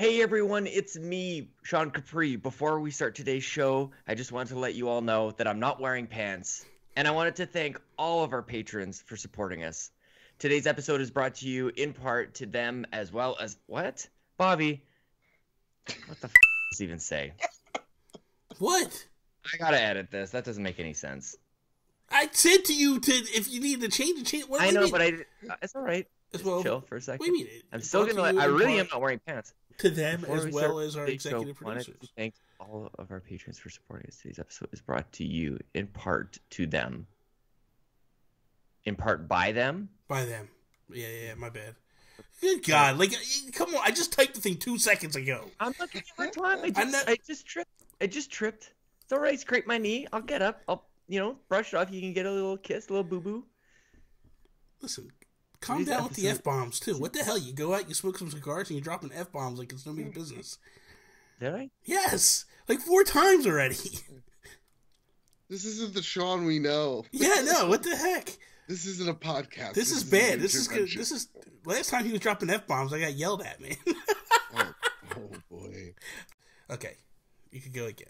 Hey everyone, it's me, Sean Capri. Before we start today's show, I just wanted to let you all know that I'm not wearing pants. And I wanted to thank all of our patrons for supporting us. Today's episode is brought to you in part to them as well as... What? Bobby, what the f*** does this even say? What? I gotta edit this. That doesn't make any sense. I said to you if you need to change. What I know, mean? but it's all right. Just chill for a second. What do you mean? I'm still gonna... I really am not wearing pants. To them as well as our executive producers. I wanted to thank all of our patrons for supporting us. Today's episode is brought to you in part to them. In part by them? By them. Yeah, my bad. Good God. Like, come on. I just typed the thing 2 seconds ago. I'm looking at my time. I just tripped. It's all right. Scrape my knee. I'll get up. I'll, brush it off. You can get a little kiss, a little boo-boo. Listen, calm down with the F-bombs, too. What the hell? You go out, you smoke some cigars, and you're dropping F-bombs like it's nobody's business. Did I? Yes! Like 4 times already. This isn't the Sean we know. Yeah, no, what the heck? This isn't a podcast. This is bad. This is good. Last time he was dropping F-bombs, I got yelled at, man. oh, boy. Okay, you can go again.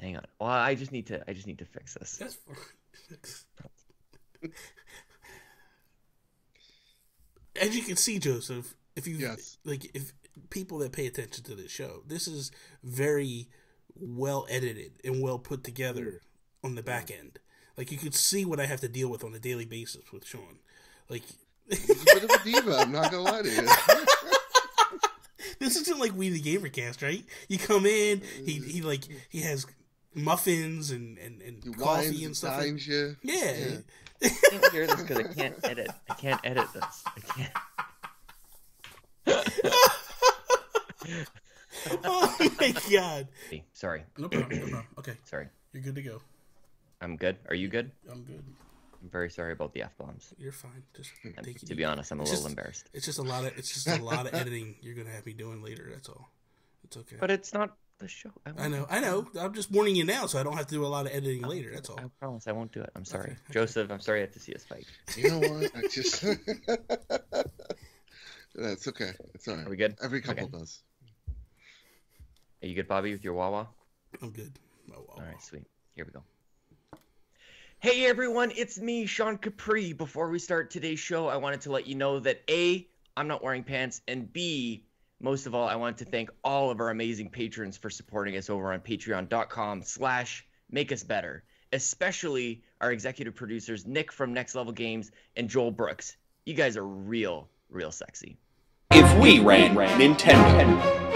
Hang on. Well, I just need to fix this. That's fine. As you can see, Joseph, if people that pay attention to this show, this is very well edited and well put together on the back end. Like, you can see what I have to deal with on a daily basis with Sean. Like, he's a bit of a diva. I'm not gonna lie to you. This isn't like We the Gamercast, right? You come in, he has muffins and coffee and stuff. You. Yeah. I can't hear this because I can't edit. I can't edit this. I can't. Oh my God. Sorry. No problem. Okay. Sorry. You're good to go. I'm good. Are you good? I'm good. I'm very sorry about the F-bombs. You're fine. Just to be honest, I'm a little embarrassed. It's just a lot of editing you're gonna have me doing later. That's all. It's okay. But it's not the show. I know. I'm just warning you now, so I don't have to do a lot of editing later. That's all. I promise I won't do it. I'm sorry, okay. Joseph. I'm sorry I have to see a spike. You know what? I just. That's okay. It's all right. Are we good? Every couple does. Are you good, Bobby, with your Wawa? I'm good. All right, sweet. Here we go. Hey everyone, it's me, Sean Capri. Before we start today's show, I wanted to let you know that A, I'm not wearing pants, and B, most of all, I want to thank all of our amazing patrons for supporting us over on patreon.com/makeusbetter, especially our executive producers, Nick from Next Level Games and Joel Brooks. You guys are real sexy. If we ran Nintendo.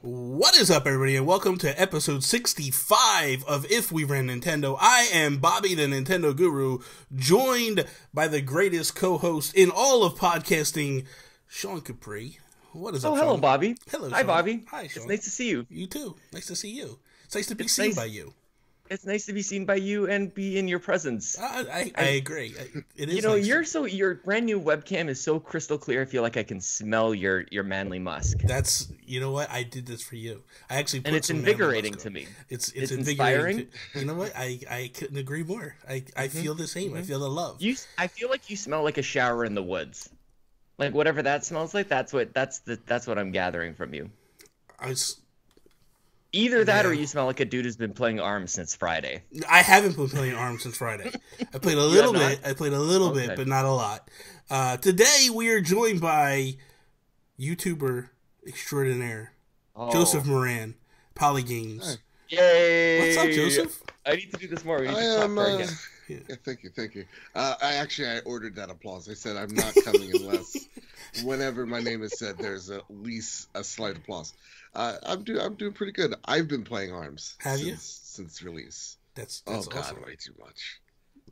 What is up, everybody, and welcome to episode 65 of If We Ran Nintendo. I am Bobby, the Nintendo Guru, joined by the greatest co-host in all of podcasting, Sean Capri. What is up, Sean? Hello, Bobby. Hello, Hi, Sean. Hi, Sean. It's nice to see you. You too. Nice to see you. It's nice to be seen by you. It's nice to be seen by you and be in your presence. I agree. It is. Your brand new webcam is so crystal clear. I feel like I can smell your manly musk. That's, you know what? I did this for you. I actually put and it's invigorating to me. It's invigorating. You know what? I couldn't agree more. I feel the same. I feel the love. I feel like you smell like a shower in the woods. Like whatever that smells like. That's what I'm gathering from you. Either that or you smell like a dude who's been playing ARMS since Friday. I haven't been playing ARMS since Friday. I played a little bit. But not a lot. Today we are joined by YouTuber extraordinaire, Joseph Moran, Polygames. Yay! What's up, Joseph? I need to do this more. We need to clap for again. Yeah, thank you. I ordered that applause. I said I'm not coming unless whenever my name is said, there's at least a slight applause. I'm doing pretty good. I've been playing ARMS. Since release. That's awesome. God, way too much.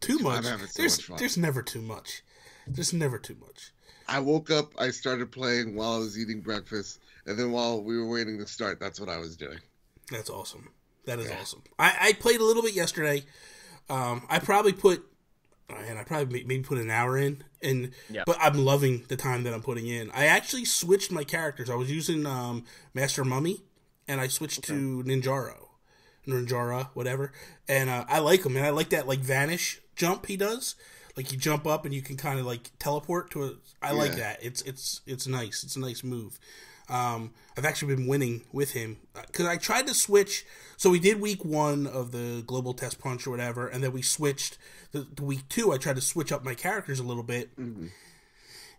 Too much. I'm having so much fun. There's never too much. There's never too much. I woke up. I started playing while I was eating breakfast, and then while we were waiting to start, that's what I was doing. That's awesome. That is awesome. I played a little bit yesterday. I probably maybe put an hour in, but I'm loving the time that I'm putting in. I actually switched my characters. I was using Master Mummy, and I switched to Ninjara, whatever. And I like him, and I like that like vanish jump he does. Like you jump up and you can kind of like teleport to a. I like that. It's nice. It's a nice move. I've actually been winning with him because I tried to switch. So we did week 1 of the global test punch or whatever, and then we switched the week 2. I tried to switch up my characters a little bit. Mm-hmm.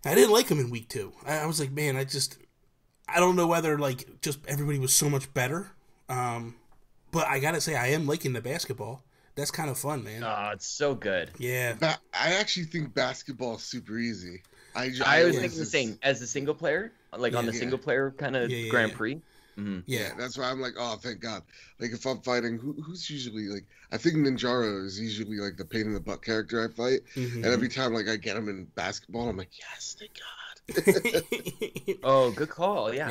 I didn't like him in week 2. I was like, man, I don't know whether like just everybody was so much better. But I gotta say, I am liking the basketball. That's kind of fun, man. Oh, it's so good. Yeah. I actually think basketball is super easy. I was thinking the same as a single player, like on the single player kind of Grand Prix. Mm-hmm. Yeah, that's why I'm like, oh, thank God. Like if I'm fighting, who's usually like, I think Ninjaro is usually like the pain in the butt character I fight, and every time like I get him in basketball, I'm like, yes, thank God. Oh, good call. Yeah.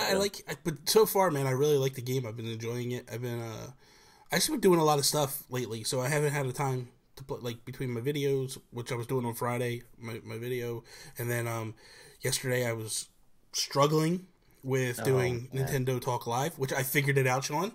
I like, but so far, man, I really like the game. I've been enjoying it. I've just been doing a lot of stuff lately, so I haven't had the time to put like between my videos, which I was doing on Friday, my video, and then yesterday I was struggling with doing Nintendo Talk Live, which I figured it out, Sean.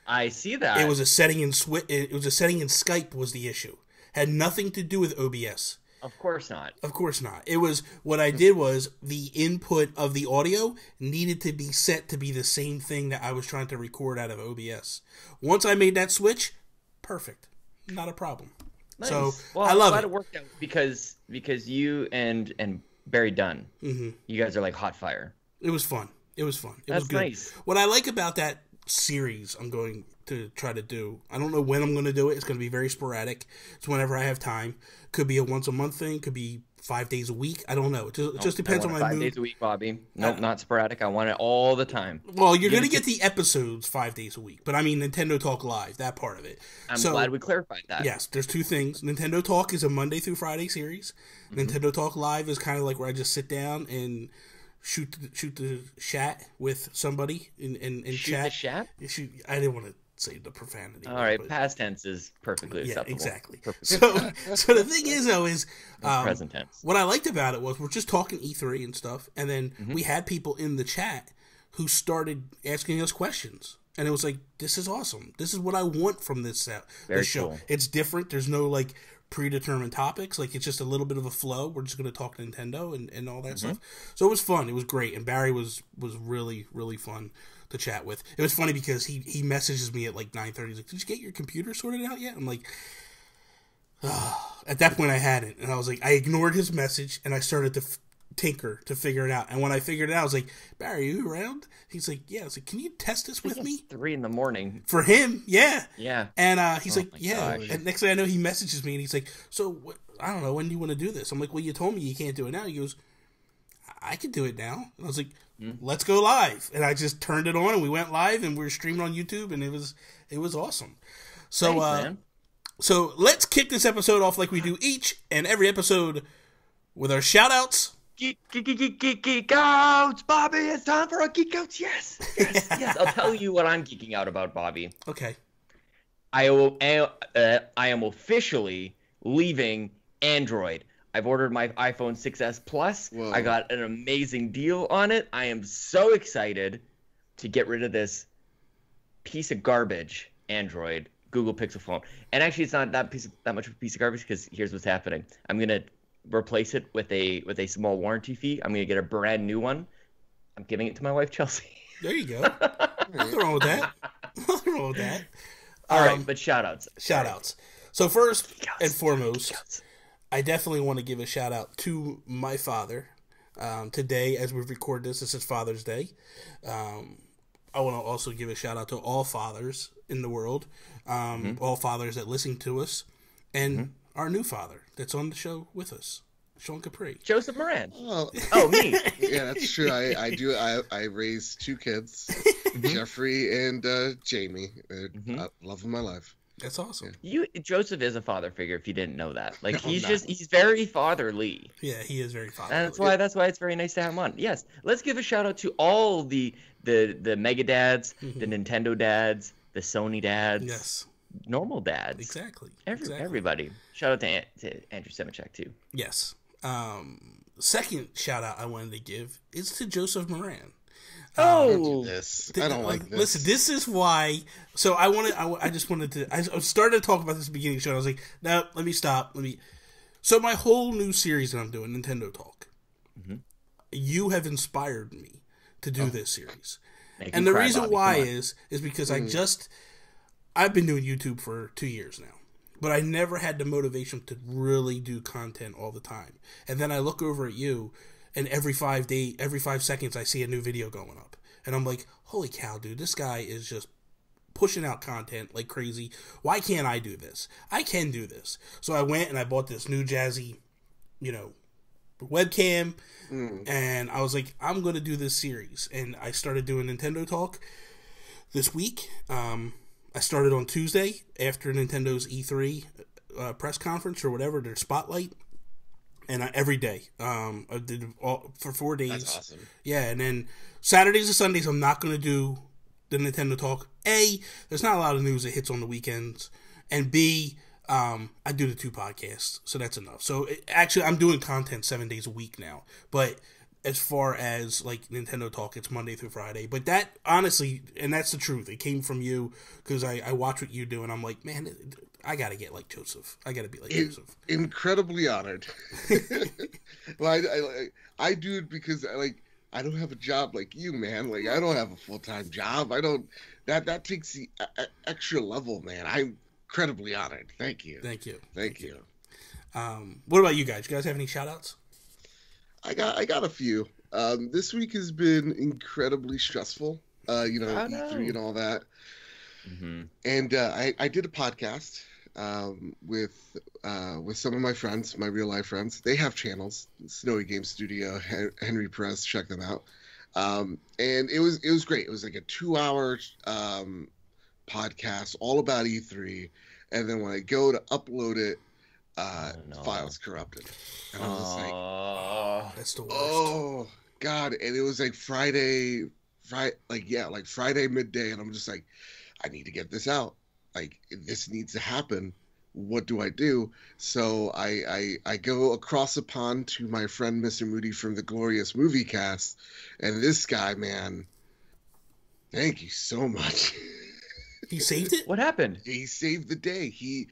I see that. It was a setting in Skype was the issue. Had nothing to do with OBS. Of course not. Of course not. It was what I did was the input of the audio needed to be set to be the same thing that I was trying to record out of OBS. Once I made that switch, perfect. Not a problem. Nice. So well, I love glad it worked out because you and Barry Dunn, you guys are like hot fire. It was fun. It was fun. It That's was good. Nice. What I like about that series I'm going to try to do, I don't know when I'm going to do it. It's going to be very sporadic. It's whenever I have time. Could be a once a month thing. Could be 5 days a week. I don't know. It just depends on my mood. 5 days a week, Bobby. Nope, not sporadic. I want it all the time. Well, you're going to get the episodes 5 days a week. But I mean Nintendo Talk Live, that part of it. I'm glad we clarified that. Yes, there's 2 things. Nintendo Talk is a Monday through Friday series. Nintendo Talk Live is kind of like where I just sit down and shoot the chat with somebody and shoot chat. The chat? I didn't want to say the profanity. All right, past tense is perfectly acceptable. Yeah, exactly. Perfectly. So the thing is, though, is present tense. What I liked about it was we're just talking E3 and stuff, and then we had people in the chat who started asking us questions. And it was like, this is awesome. This is what I want from this show. Cool. It's different. There's no like predetermined topics. Like it's just a little bit of a flow. We're just going to talk Nintendo and all that stuff. So it was fun. It was great. And Barry was really, really fun to chat with. It was funny because he messages me at like 9:30. He's like, did you get your computer sorted out yet? I'm like, at that point I hadn't. And I was like, I ignored his message and I started to tinker to figure it out. And when I figured it out, I was like, Barry, are you around? He's like, yeah. I was like, can you test this with me? 3 a.m. For him, yeah. Yeah. And he's like, yeah. Gosh. And next thing I know, he messages me and he's like, so I don't know, when do you want to do this? I'm like, well, you told me you can't do it now. He goes, I can do it now. And I was like, let's go live. And I just turned it on and we went live and we were streaming on YouTube and it was awesome. So Thanks, man. So let's kick this episode off like we do each and every episode with our shout outs. Geek outs, Bobby! It's time for a geek outs. Yes. I'll tell you what I'm geeking out about, Bobby. Okay. I am officially leaving Android. I've ordered my iPhone 6s Plus. Whoa. I got an amazing deal on it. I am so excited to get rid of this piece of garbage Android Google Pixel phone. And actually, it's not that much of a piece of garbage because here's what's happening. I'm gonna replace it with a small warranty fee. I'm gonna get a brand new one. I'm giving it to my wife Chelsea. There you go. Nothing wrong with that. Nothing wrong with that. All right, but shout outs. So first and foremost, I definitely want to give a shout out to my father. Today, as we record this is Father's Day. I want to also give a shout out to all fathers in the world, all fathers that listen to us, and our new father that's on the show with us, Sean Capri. Joseph Moran. Oh, me. Yeah, that's true. I raised 2 kids, Jeffrey and Jamie. Love of my life. That's awesome. Joseph is a father figure. If you didn't know that, like he's very fatherly. Yeah, he is very fatherly. And that's why it's very nice to have him on. Yes, let's give a shout out to all the Mega dads, the Nintendo dads, the Sony dads. Yes. Normal dads. Exactly. Everybody. Shout out to Andrew Semichek too. Yes. Second shout out I wanted to give is to Joseph Moran. Don't do this. I don't like this. Listen, this is why. So I just wanted to. I started to talk about this at the beginning of the show. And I was like, no, let me stop. So my whole new series that I'm doing, Nintendo Talk. Mm-hmm. You have inspired me to do this series, and the reason why is because I've been doing YouTube for 2 years now, but I never had the motivation to really do content all the time. And then I look over at you, and every 5 seconds I see a new video going up, and I'm like, holy cow, dude, this guy is just pushing out content like crazy. Why can't I do this? I can do this. So I went and I bought this new jazzy, webcam, and I was like, I'm going to do this series. And I started doing Nintendo Talk this week. I started on Tuesday after Nintendo's E3 press conference or whatever, their spotlight. And every day, I did for 4 days. That's awesome. Yeah, and then Saturdays and Sundays, I'm not going to do the Nintendo Talk. A, there's not a lot of news that hits on the weekends. And B, I do the 2 podcasts, so that's enough. So actually, I'm doing content 7 days a week now. But as far as like Nintendo Talk, it's Monday through Friday. But that, honestly, and that's the truth, it came from you, because I watch what you do, and I'm like, man, I got to get like Joseph. I got to be like Joseph. Incredibly honored. Well, I do it because I don't have a job like you, man. Like, I don't have a full-time job. That takes the extra level, man. I'm incredibly honored. Thank you. Thank you. Thank you. What about you guys? You guys have any shout-outs? I got a few. This week has been incredibly stressful. E3 and all that. Mm-hmm. And I did a podcast with some of my friends, my real life friends. They have channels, Snowy Game Studio, Henry Press. Check them out. And it was great. It was like a 2-hour podcast all about E3. And then when I go to upload it, files corrupted. And I was just like, that's the worst. Oh God. And it was like Friday midday. And I'm just like, I need to get this out. Like, this needs to happen. What do I do? So I go across the pond to my friend Mr. Moody from the Glorious Movie Cast, and this guy, man, thank you so much. He saved it? What happened? He saved the day. We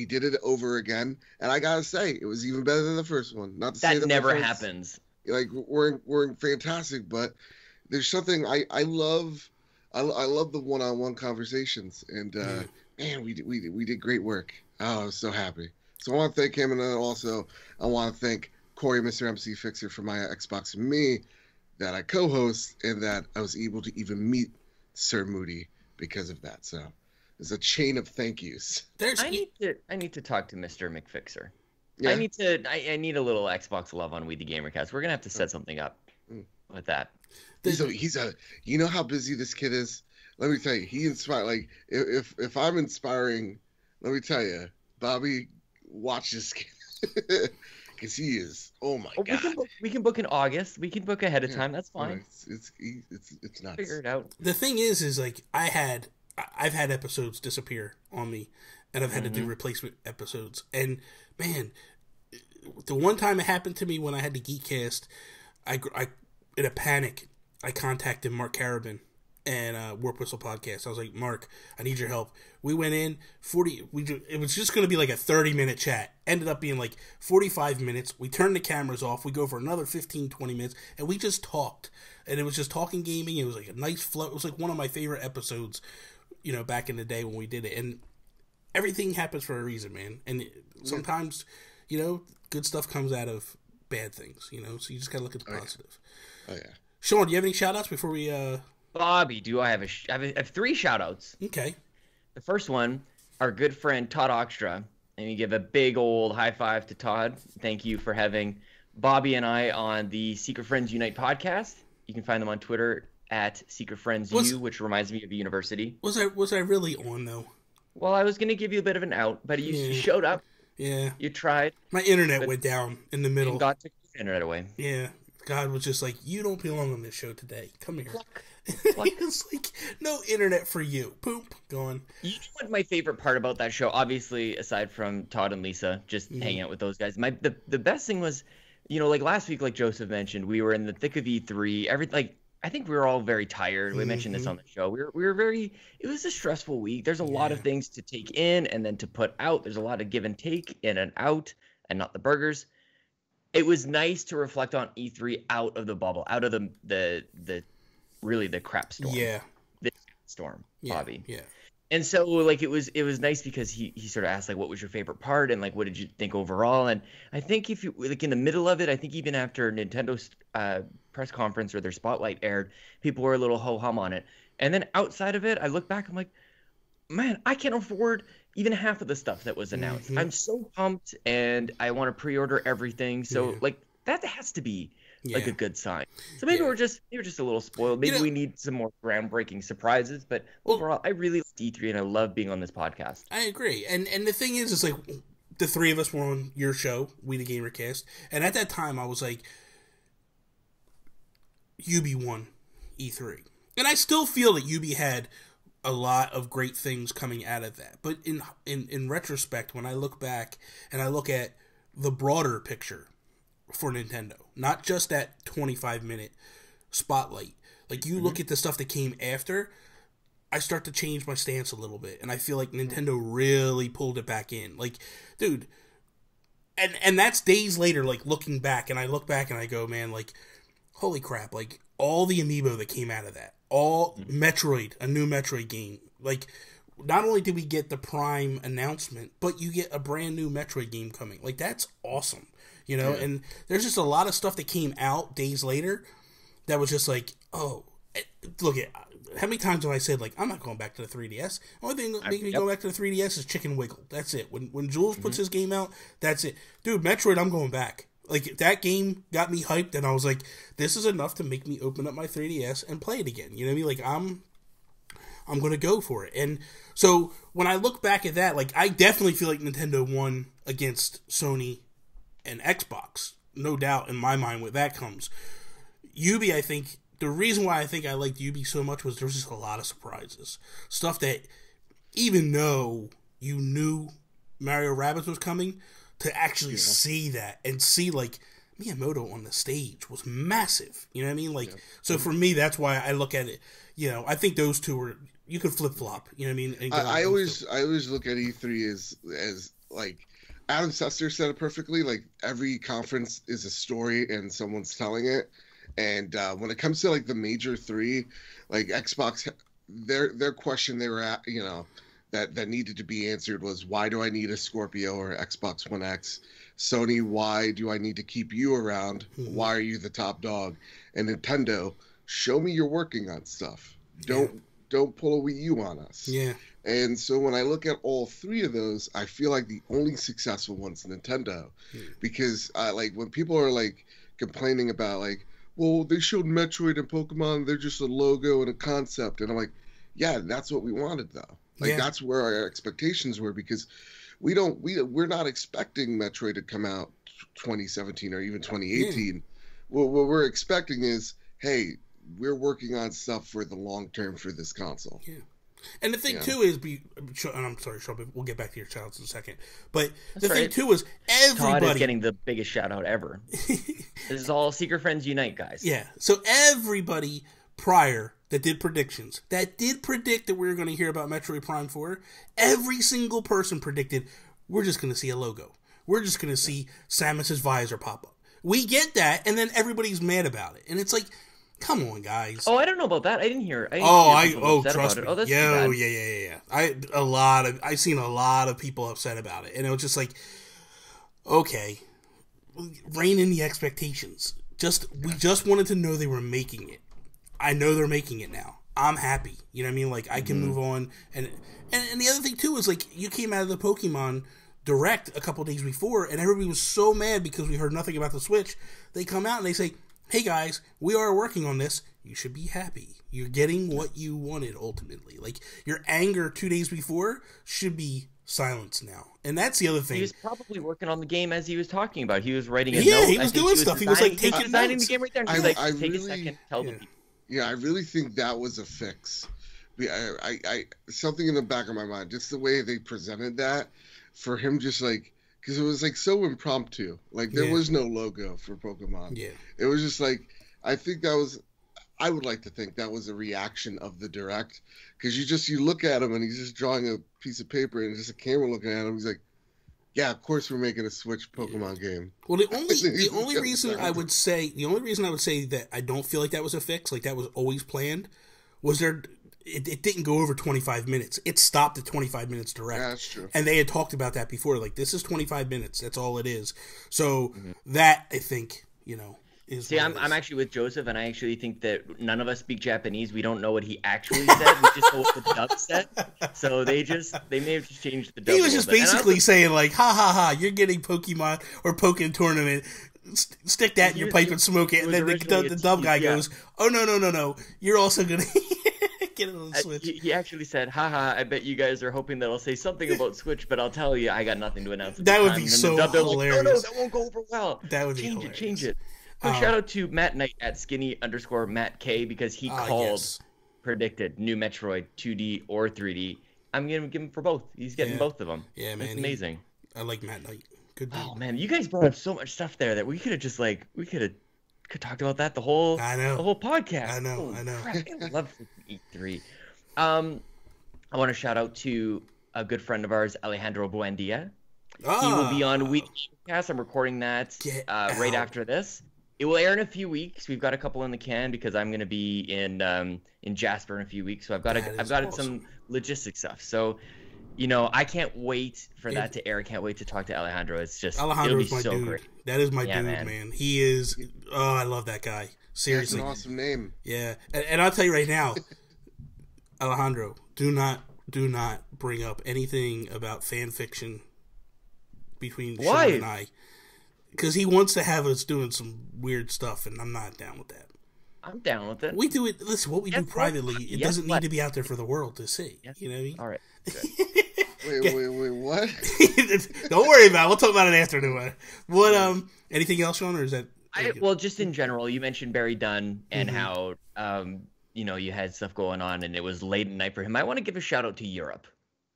did it over again, and I gotta say, it was even better than the first one. Not to say that never happens. Like, we're fantastic, but there's something I love. I love the one-on-one conversations, and man, we did great work. Oh, I was so happy. So I want to thank him, and then also I want to thank Corey, Mr. MC Fixer, for my Xbox and Me that I co-host, and that I was able to even meet Sir Moody because of that. So there's a chain of thank yous. I need to talk to Mr. McFixer. Yeah. I need a little Xbox love on We the Gamercast. We're gonna have to set something up with that. He's a you know how busy this kid is. Let me tell you, he inspired. Like, if I'm inspiring, let me tell you, Bobby, watch this kid because he is. Oh my God. We can book in August. We can book ahead of time. That's fine. It's nuts. Figure it out. The thing is like I've had episodes disappear on me, and I've had to do replacement episodes. And man, the one time it happened to me when I had the Geekcast, I in a panic, I contacted Mark Carabin and Warp Whistle Podcast. I was like, Mark, I need your help. We went in, it was just going to be like a 30-minute chat. Ended up being like 45 minutes. We turned the cameras off. We go for another 15, 20 minutes, and we just talked. And it was just talking gaming. It was like a nice flow. It was like one of my favorite episodes, back in the day when we did it. And everything happens for a reason, man. And sometimes, good stuff comes out of bad things, so you just got to look at the positive. Oh, yeah. Sean, do you have any shout-outs before we... Bobby, I have 3 shout-outs. Okay. The first one, our good friend Todd Oxtra. And you give a big old high five to Todd. Thank you for having Bobby and I on the Secret Friends Unite podcast. You can find them on Twitter at Secret Friends U, which reminds me of a university. Was I really on, though? Well, I was going to give you a bit of an out, but you showed up. Yeah. You tried. My internet went down in the middle. And God took your internet away. Yeah. God was just like, you don't belong on this show today. Come here. He was like, no internet for you. Poop. Gone. You know what my favorite part about that show, obviously, aside from Todd and Lisa, just hanging out with those guys, the best thing was like last week, like Joseph mentioned, we were in the thick of E3. I think we were all very tired. We mentioned this on the show. We were very. It was a stressful week. There's a lot of things to take in and then to put out. There's a lot of give and take in and out, and not the burgers. It was nice to reflect on E3 out of the bubble, out of the really the crap storm. Yeah. This storm, Bobby. Yeah. And so like it was nice because he sort of asked like what was your favorite part and like what did you think overall, and I think if you like in the middle of it, I think even after Nintendo's press conference or their spotlight aired, people were a little ho-hum on it. And then outside of it, I look back, I'm like, man, I can't afford even half of the stuff that was announced. I'm so pumped and I want to pre-order everything. So like that has to be like a good sign. So maybe we're just a little spoiled. Maybe we need some more groundbreaking surprises. But overall, I really love D3 and I love being on this podcast. I agree. And the thing is like the three of us were on your show, We the Gamercast, and at that time I was like, UB won E3, and I still feel that UB had a lot of great things coming out of that. But in retrospect, when I look back and I look at the broader picture for Nintendo, not just that 25-minute spotlight. Like, you look at the stuff that came after, I start to change my stance a little bit, and I feel like Nintendo really pulled it back in. Like, dude, and that's days later, like, looking back, and I look back and I go, man, like, holy crap, like, all the amiibo that came out of that, all Metroid, a new Metroid game, like, not only did we get the Prime announcement, but you get a brand new Metroid game coming. Like, that's awesome. You know, and there's just a lot of stuff that came out days later that was just like, oh, look at how many times have I said, like, I'm not going back to the 3DS. The only thing that makes me go back to the 3DS is Chicken Wiggle. That's it. When Jules puts his game out, that's it. Dude, Metroid, I'm going back. Like, that game got me hyped, and I was like, this is enough to make me open up my 3DS and play it again. You know what I mean? Like, I'm going to go for it. And so when I look back at that, like, I definitely feel like Nintendo won against Sony and Xbox, no doubt in my mind where that comes. Ubi, I think, the reason why I think I liked Ubi so much was there was just a lot of surprises. Stuff that, even though you knew Mario Rabbids was coming, to actually see that and see, like, Miyamoto on the stage was massive. You know what I mean? Like, so for me, that's why I look at it. You know, I think those two were, you could flip-flop. You know what I mean? I always look at E3 as like, Adam Sessler said it perfectly. Like, every conference is a story and someone's telling it. And when it comes to like the major three, like Xbox, their question they were at, you know, that needed to be answered was, why do I need a Scorpio or Xbox One X? Sony, why do I need to keep you around? Why are you the top dog? And Nintendo, show me you're working on stuff. Don't pull a Wii U on us. Yeah. And so when I look at all three of those, I feel like the only successful one's Nintendo. Because like when people are like complaining about like, well, they showed Metroid and Pokemon, they're just a logo and a concept. And I'm like, yeah, that's what we wanted though. Like that's where our expectations were, because we're not expecting Metroid to come out 2017 or even 2018. What we're expecting is, hey, we're working on stuff for the long term for this console. Yeah. And the thing too is, I'm sorry, Shelby, we'll get back to your challenge in a second. But the thing too is, everybody Todd is getting the biggest shout out ever. This is all Secret Friends Unite, guys. Yeah. So everybody prior that did predictions, that did predict that we were going to hear about Metroid Prime 4, every single person predicted we're just going to see a logo. We're just going to see Samus's visor pop up. We get that, and then every's mad about it, and it's like, come on, guys. Oh, I don't know about that. I didn't hear. Trust me. Oh, that's yeah. I seen a lot of people upset about it, and it was just like, okay, rein in the expectations. We just wanted to know they were making it. I know they're making it now. I'm happy. You know what I mean? Like, I can move on. And the other thing too is, like, you came out of the Pokemon Direct a couple days before, and everybody was so mad because we heard nothing about the Switch. They come out and they say, hey guys, we are working on this. You should be happy. You're getting what you wanted ultimately. Like, your anger 2 days before should be silenced now. And that's the other thing. He was probably working on the game as he was talking about. He was writing a note. Yeah, he was doing stuff. He was like taking designing notes. the game right there. And he's like, take a second, tell the people. Yeah, I really think that was a fix. I something in the back of my mind, just the way they presented that, for him just like, because it was like so impromptu. Like there was no logo for Pokemon. Yeah. It was just like, I would like to think that was a reaction of the Direct, because you look at him and he's just drawing a piece of paper and just a camera looking at him. He's like, yeah, of course we're making a Switch Pokemon game. Well, the only reason I would say that I don't feel like that was a fix, like that was always planned, was it didn't go over 25 minutes. It stopped at 25 minutes direct. Yeah, that's true. And they had talked about that before. Like, this is 25 minutes. That's all it is. So that, I think, is... See, I'm actually with Joseph, and I actually think that none of us speak Japanese. We don't know what he actually said. We just know what the dub said. So they may have just changed the dub. He was just basically saying, like, ha ha ha, you're getting Pokemon or Pokken Tournament. Stick that in your pipe and smoke it. And then the dub guy goes, oh, no. You're also going to... Get it on the Switch. He actually said, haha, I bet you guys are hoping that I'll say something about Switch, but I'll tell you, I got nothing to announce. That would be so hilarious. Like, no, that won't go over well. That would be hilarious. Change it. Quick shout out to Matt Knight at skinny_Matt K, because he predicted new Metroid 2D or 3D. I'm going to give him for both. He's getting both of them. Yeah, man. It's amazing. I like Matt Knight. Good dude. Oh, man. You guys brought up so much stuff there that we could have just, could talked about that the whole podcast. I know. Crap, I love E3. I want to shout out to a good friend of ours, Alejandro Buendia. He will be on Weekly Podcast. I'm recording that right after this. It will air in a few weeks. We've got a couple in the can because I'm going to be in Jasper in a few weeks. So I've got some logistic stuff. So, I can't wait for that to air. I can't wait to talk to Alejandro. It's just it'll be so great. That is my dude, man. He is. Oh, I love that guy. Seriously, that's an awesome name. Yeah, and I'll tell you right now, Alejandro, do not bring up anything about fan fiction between Sean and I, because he wants to have us doing some weird stuff, and I'm not down with that. I'm down with it. We do it. Listen, what we do privately, it doesn't need to be out there for the world to see. You know what I mean? All right. Wait, what? Don't worry about it. We'll talk about it after. What? Anything else, Sean, or is that? Well, just in general, you mentioned Barry Dunn and how you had stuff going on, and it was late at night for him. I want to give a shout out to Europe.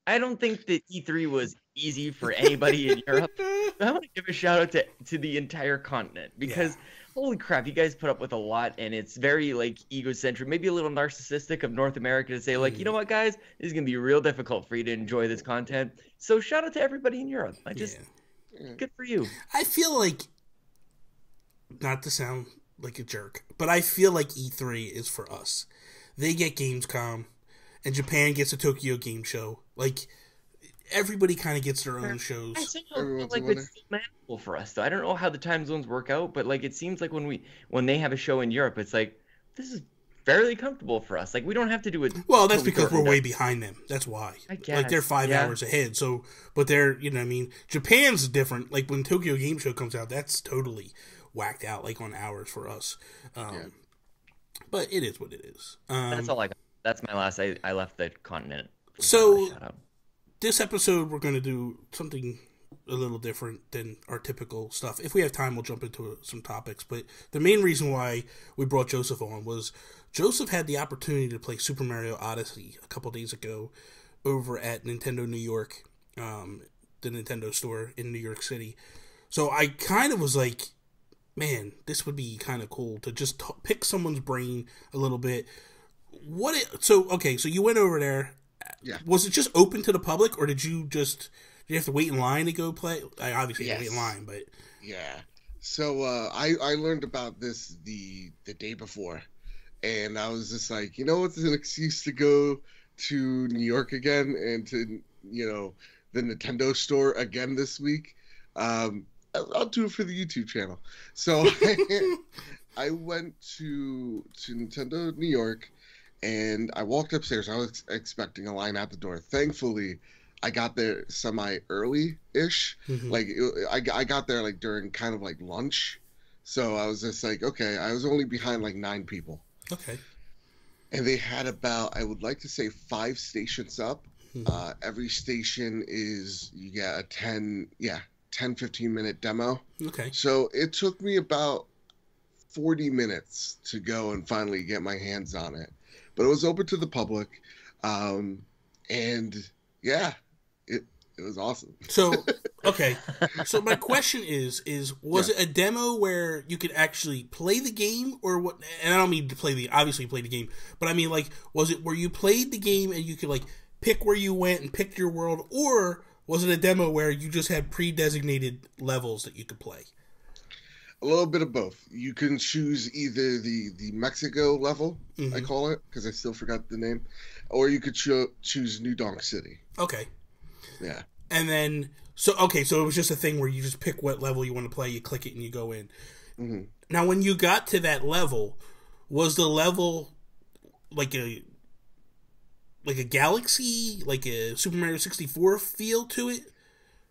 I don't think that E3 was easy for anybody in Europe. But I want to give a shout out to the entire continent, because holy crap, you guys put up with a lot, and it's very egocentric, maybe a little narcissistic of North America to say you know what, guys, this is gonna be real difficult for you to enjoy this content. So shout out to everybody in Europe. Good for you. I feel like, not to sound like a jerk, but I feel like E3 is for us. They get Gamescom, and Japan gets a Tokyo Game Show. Everybody kind of gets their own shows. I feel like it's manageable for us, though. I don't know how the time zones work out, but it seems like when they have a show in Europe, it's this is fairly comfortable for us. We don't have to do it. Well, that's because we're way behind them. That's why. I guess. They're 5 hours ahead. So, but they're Japan's different. When Tokyo Game Show comes out, that's totally whacked out on hours for us. But it is what it is. That's all I got. That's my last. I left the continent. So this episode, we're going to do something a little different than our typical stuff. If we have time, we'll jump into some topics. But the main reason why we brought Joseph on was Joseph had the opportunity to play Super Mario Odyssey a couple days ago over at Nintendo New York, the Nintendo store in New York City. So I kind of was like, man, this would be kind of cool to just pick someone's brain a little bit. So you went over there. Yeah. Was it just open to the public, or did you have to wait in line to go play? I obviously had to wait in line, but yeah. So I learned about this the day before, and I was just like, what's an excuse to go to New York again and to the Nintendo store again this week. I'll do it for the YouTube channel. So I went to Nintendo New York. And I walked upstairs. I was expecting a line at the door. Thankfully, I got there semi-early-ish. Mm-hmm. I got there during kind of lunch. So I was just okay. I was only behind 9 people. Okay. And they had about, I would like to say, 5 stations up. Mm-hmm. Every station you get a 10-15 minute demo. Okay. So it took me about 40 minutes to go and finally get my hands on it. But it was open to the public, and yeah, it It was awesome. So, okay. So my question is was it a demo where you could actually play the game, or what? And I don't mean to obviously play the game, but I mean, like, was it where you played the game and you could, like, pick where you went and pick your world, or was it a demo where you just had pre-designated levels that you could play? A little bit of both. You can choose either the Mexico level, I call it, because I still forgot the name, or you could choose New Donk City. Okay. Yeah. And then, so it was just a thing where you just pick what level you want to play, you click it, and you go in. Mm-hmm. Now, when you got to that level, was the level like a Galaxy, like a Super Mario 64 feel to it?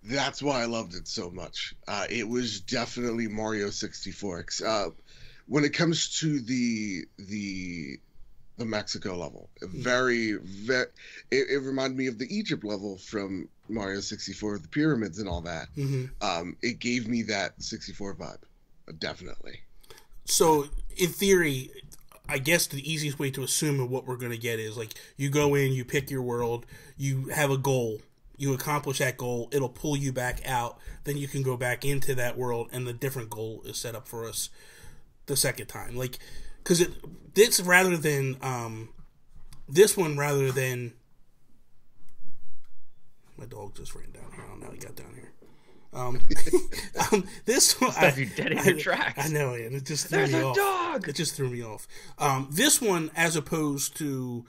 That's why I loved it so much. It was definitely Mario 64. When it comes to the Mexico level, it reminded me of the Egypt level from Mario 64, the pyramids and all that. Mm-hmm. It gave me that 64 vibe, definitely. So, in theory, I guess the easiest way to assume what we're going to get is, like, you go in, you pick your world, you have a goal, you accomplish that goal, it'll pull you back out, then you can go back into that world, and the different goal is set up for us the second time. Like, because this one rather than my dog just ran down here. I don't know how he got down here. This one, stuff you dead in your tracks. I know, and it just threw me off. Dog. It just threw me off. This one, as opposed to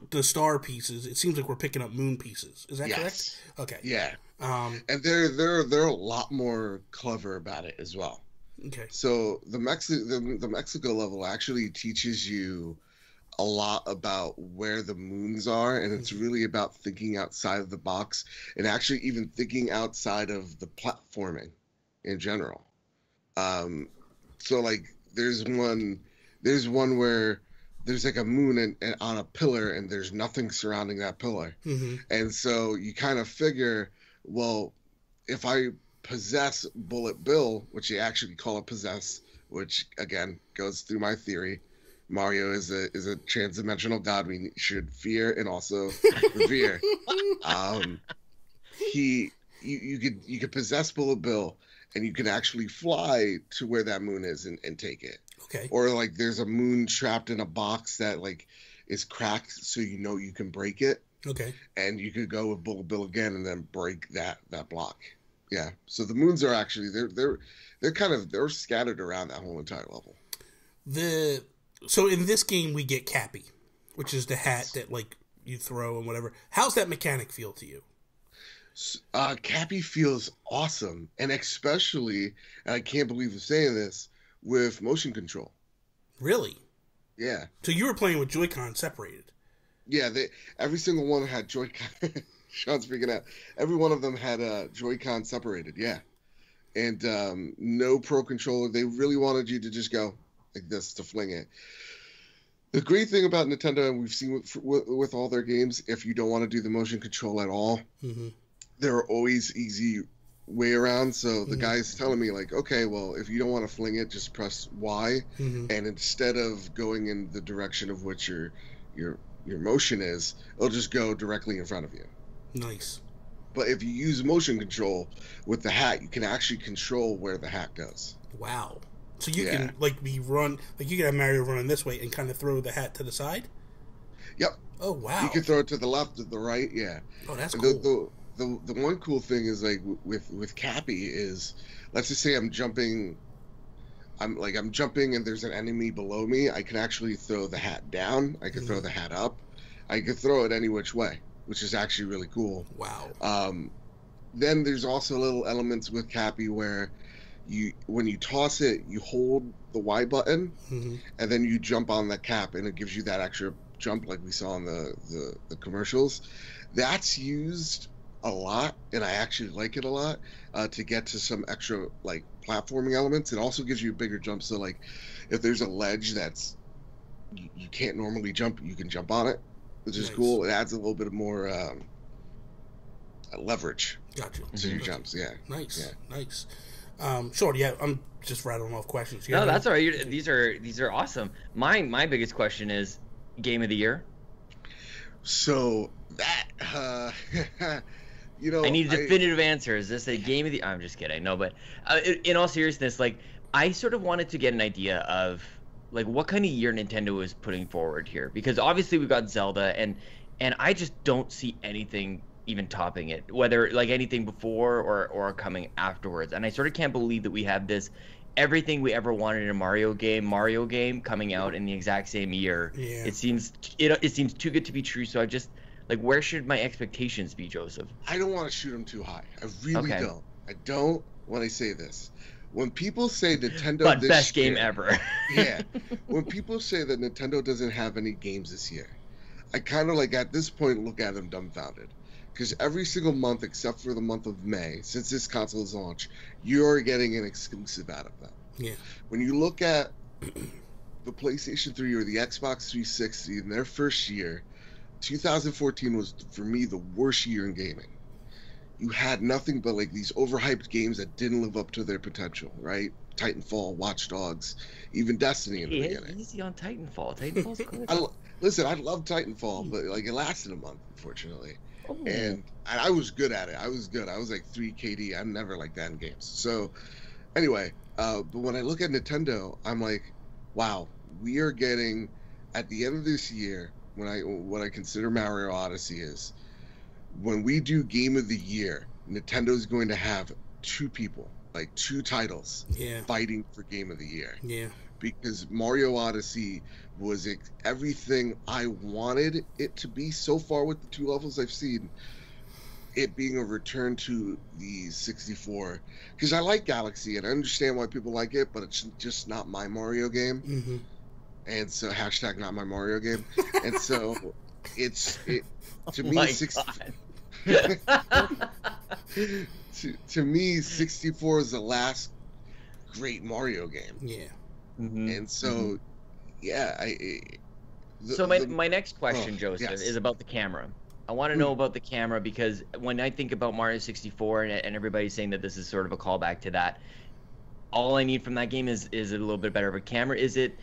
the star pieces, it seems like we're picking up moon pieces. Is that correct? Okay. Yeah. And they're a lot more clever about it as well. Okay. So the Mexico level actually teaches you a lot about where the moons are, and it's really about thinking outside of the box and actually even thinking outside of the platforming in general. So like there's one where there's like a moon and on a pillar, and there's nothing surrounding that pillar. Mm-hmm. And so you kind of figure, well, if I possess Bullet Bill, which they actually call it possess, which again goes through my theory. Mario is a transdimensional god we should fear and also revere. You could possess Bullet Bill, and you can actually fly to where that moon is and take it. Okay. Or like there's a moon trapped in a box that like is cracked, so you can break it. Okay. And you could go with Bullet Bill again and then break that block. Yeah. So the moons are actually they're scattered around that whole entire level. So in this game we get Cappy, which is the hat that like you throw and whatever. How's that mechanic feel to you? Cappy feels awesome, and especially, and I can't believe I'm saying this, with motion control. Really? Yeah. So you were playing with Joy-Con separated? Yeah, every single one had Joy-Con. Sean's freaking out. Every one of them had Joy-Con separated, yeah. And no Pro Controller. They really wanted you to just go like this to fling it. The great thing about Nintendo, and we've seen with all their games, if you don't want to do the motion control at all, mm-hmm. there are always easy way around. So the guy's telling me like, okay, well, if you don't want to fling it, just press Y, and instead of going in the direction of which your motion is, it'll just go directly in front of you. Nice. But if you use motion control with the hat, you can actually control where the hat goes. Wow. So you can you can have Mario running this way and kind of throw the hat to the side? Yep. Oh, wow. You can throw it to the left, to the right, yeah. Oh, that's cool. The one cool thing is like with Cappy is, let's just say I'm jumping and there's an enemy below me. I can actually throw the hat down. I can throw the hat up. I could throw it any which way, which is actually really cool. Wow. Then there's also little elements with Cappy where when you toss it, you hold the Y button, and then you jump on the cap, and it gives you that extra jump like we saw in the commercials. That's used a lot, and I actually like it a lot to get to some extra like platforming elements. It also gives you a bigger jump, so like if there's a ledge that's you can't normally jump, you can jump on it, which is cool. It adds a little bit of more leverage to your jumps. Yeah. Nice. Sure, yeah, I'm just rattling off questions. No, that's all right. These are awesome. My biggest question is game of the year. So that I need a definitive answer. Is this a game of the... I'm just kidding. No, but in all seriousness, like, I sort of wanted to get an idea of, like, what kind of year Nintendo is putting forward here. Because obviously we've got Zelda, and I just don't see anything even topping it, whether, like, anything before or coming afterwards. And I sort of can't believe that we have this everything we ever wanted in a Mario game coming out in the exact same year. Yeah. It seems too good to be true. So I just... Like, where should my expectations be, Joseph? I don't want to shoot them too high. I really don't. I don't when I say this. When people say Nintendo... But best game ever. Yeah. When people say that Nintendo doesn't have any games this year, I kind of, like, at this point, look at them dumbfounded. Because every single month, except for the month of May, since this console is launched, you're getting an exclusive out of them. Yeah. When you look at the PlayStation 3 or the Xbox 360 in their first year... 2014 was, for me, the worst year in gaming. You had nothing but, like, these overhyped games that didn't live up to their potential, right? Titanfall, Watch Dogs, even Destiny in the beginning. Easy on Titanfall. Titanfall's good. Listen, I love Titanfall, but, like, it lasted a month, unfortunately. Oh. And I was good at it. I was good. I was, like, 3 KD. I'm never like that in games. So, anyway, but when I look at Nintendo, I'm like, wow, we are getting, at the end of this year... what I consider Mario Odyssey is, when we do Game of the Year, Nintendo's going to have 2 people, like 2 titles, fighting for Game of the Year. Yeah. Because Mario Odyssey was everything I wanted it to be so far with the 2 levels I've seen. It being a return to the 64. Because I like Galaxy, and I understand why people like it, but it's just not my Mario game. Mm-hmm. And so hashtag not my Mario game. And so to me 64 is the last great Mario game. Yeah. Mm-hmm. And so my next question, Joseph, is about the camera. I want to know about the camera, because when I think about Mario 64 and everybody's saying that this is sort of a callback to that, all I need from that game is a little bit better of a camera. Is it...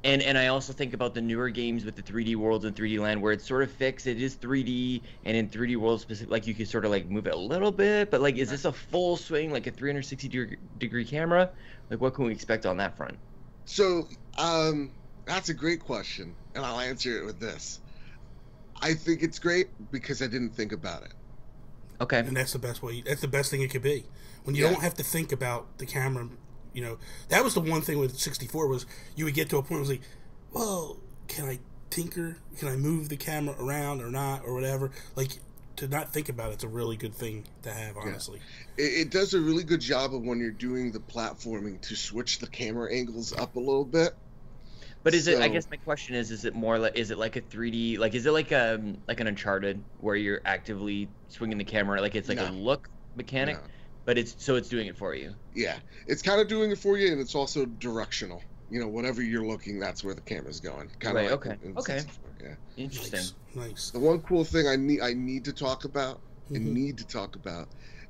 And I also think about the newer games with the 3D worlds and 3D land, where it's sort of fixed. It is 3D, and in 3D worlds, specific, like, you can sort of, like, move it a little bit. But, like, is this a full swing, like a 360-degree camera? Like, what can we expect on that front? So, that's a great question, and I'll answer it with this. I think it's great because I didn't think about it. Okay. And that's the best way. That's the best thing it could be. When you don't have to think about the camera. You know, that was the one thing with 64 was you would get to a point where it was like, well, can I tinker? Can I move the camera around or not or whatever? Like, to not think about it's a really good thing to have, honestly. Yeah. It does a really good job of when you're doing the platforming to switch the camera angles up a little bit. But is it? I guess my question is it more like, is it like a 3D? Like, is it like an Uncharted where you're actively swinging the camera? Like, it's like a look mechanic? No. But it's doing it for you. Yeah, it's kind of doing it for you, and it's also directional. You know, whatever you're looking, that's where the camera's going. Kind of right. Like okay. Yeah. Interesting. Nice. The one cool thing I need to talk about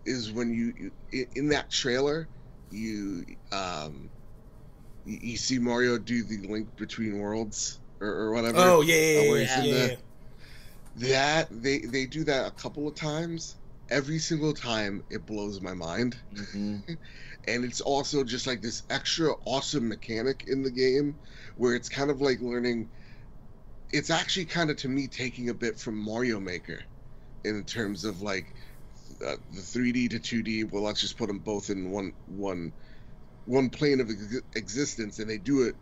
is when you in that trailer you see Mario do the Link Between Worlds or whatever. Oh yeah. That they do that a couple of times. Every single time, it blows my mind. Mm-hmm. And it's also just like this extra awesome mechanic in the game where it's kind of like learning. It's actually kind of, to me, taking a bit from Mario Maker in terms of like the 3D to 2D. Well, let's just put them both in one plane of existence, and they do it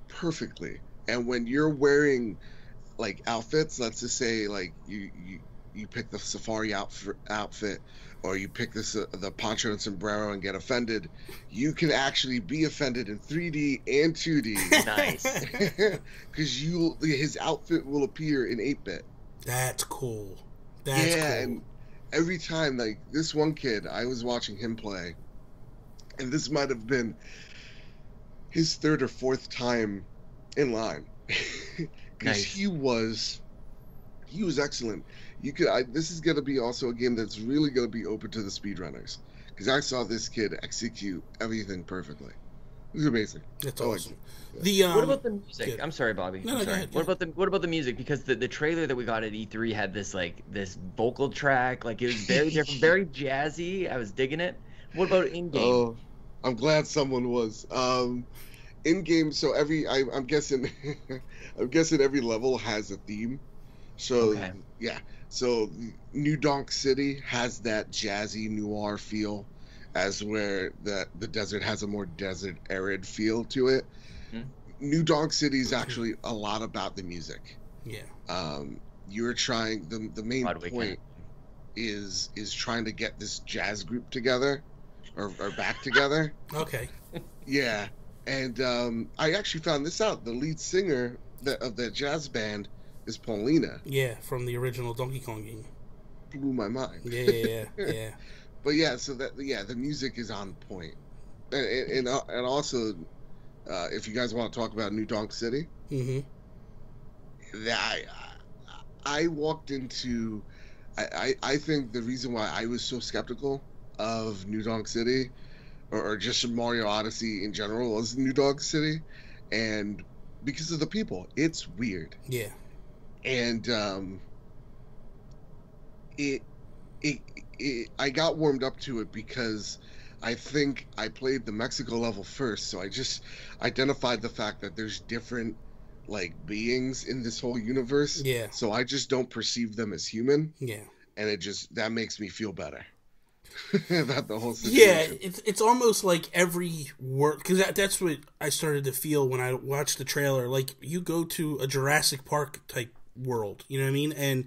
perfectly. And when you're wearing like outfits, let's just say like you pick the safari outfit, or you pick the poncho and sombrero and get offended, you can actually be offended in 3D and 2D. Nice. Because his outfit will appear in 8-bit. That's cool. That's cool. And every time, like, this one kid, I was watching him play, and this might have been his 3rd or 4th time in line. Because he was excellent. This is going to be also a game that's really going to be open to the speedrunners, because I saw this kid execute everything perfectly. was amazing. That's I awesome. liked The what about the music? good. I'm sorry, Bobby. No, I'm go sorry. ahead, What about the music? Because the trailer that we got at E3 had this this vocal track. Like, it was very different, very jazzy. I was digging it. What about in game? Oh, I'm glad someone was. In game, so I'm guessing, I'm guessing every level has a theme. So Okay. yeah, so New Donk City has that jazzy noir feel, as where the desert has a more desert arid feel to it. Mhm. New Donk City is actually a lot about the music. Yeah. You're trying the main Broadway point is trying to get this jazz group together, or back together. Okay. Yeah, and I actually found this out. The lead singer of that jazz band is Paulina. Yeah, from the original Donkey Kong game. Blew my mind. Yeah. But yeah, so the music is on point, and also, if you guys want to talk about New Donk City, I walked into, I think the reason why I was so skeptical of New Donk City, or just Mario Odyssey in general, was New Donk City, and because of the people. It's weird. Yeah. And I got warmed up to it because I think I played the Mexico level first, so I just identified the fact that there's different beings in this whole universe. Yeah. So I just don't perceive them as human. Yeah. And that makes me feel better about the whole situation. Yeah, it's almost like every word, because that's what I started to feel when I watched the trailer. Like, you go to a Jurassic Park type world, you know what I mean? And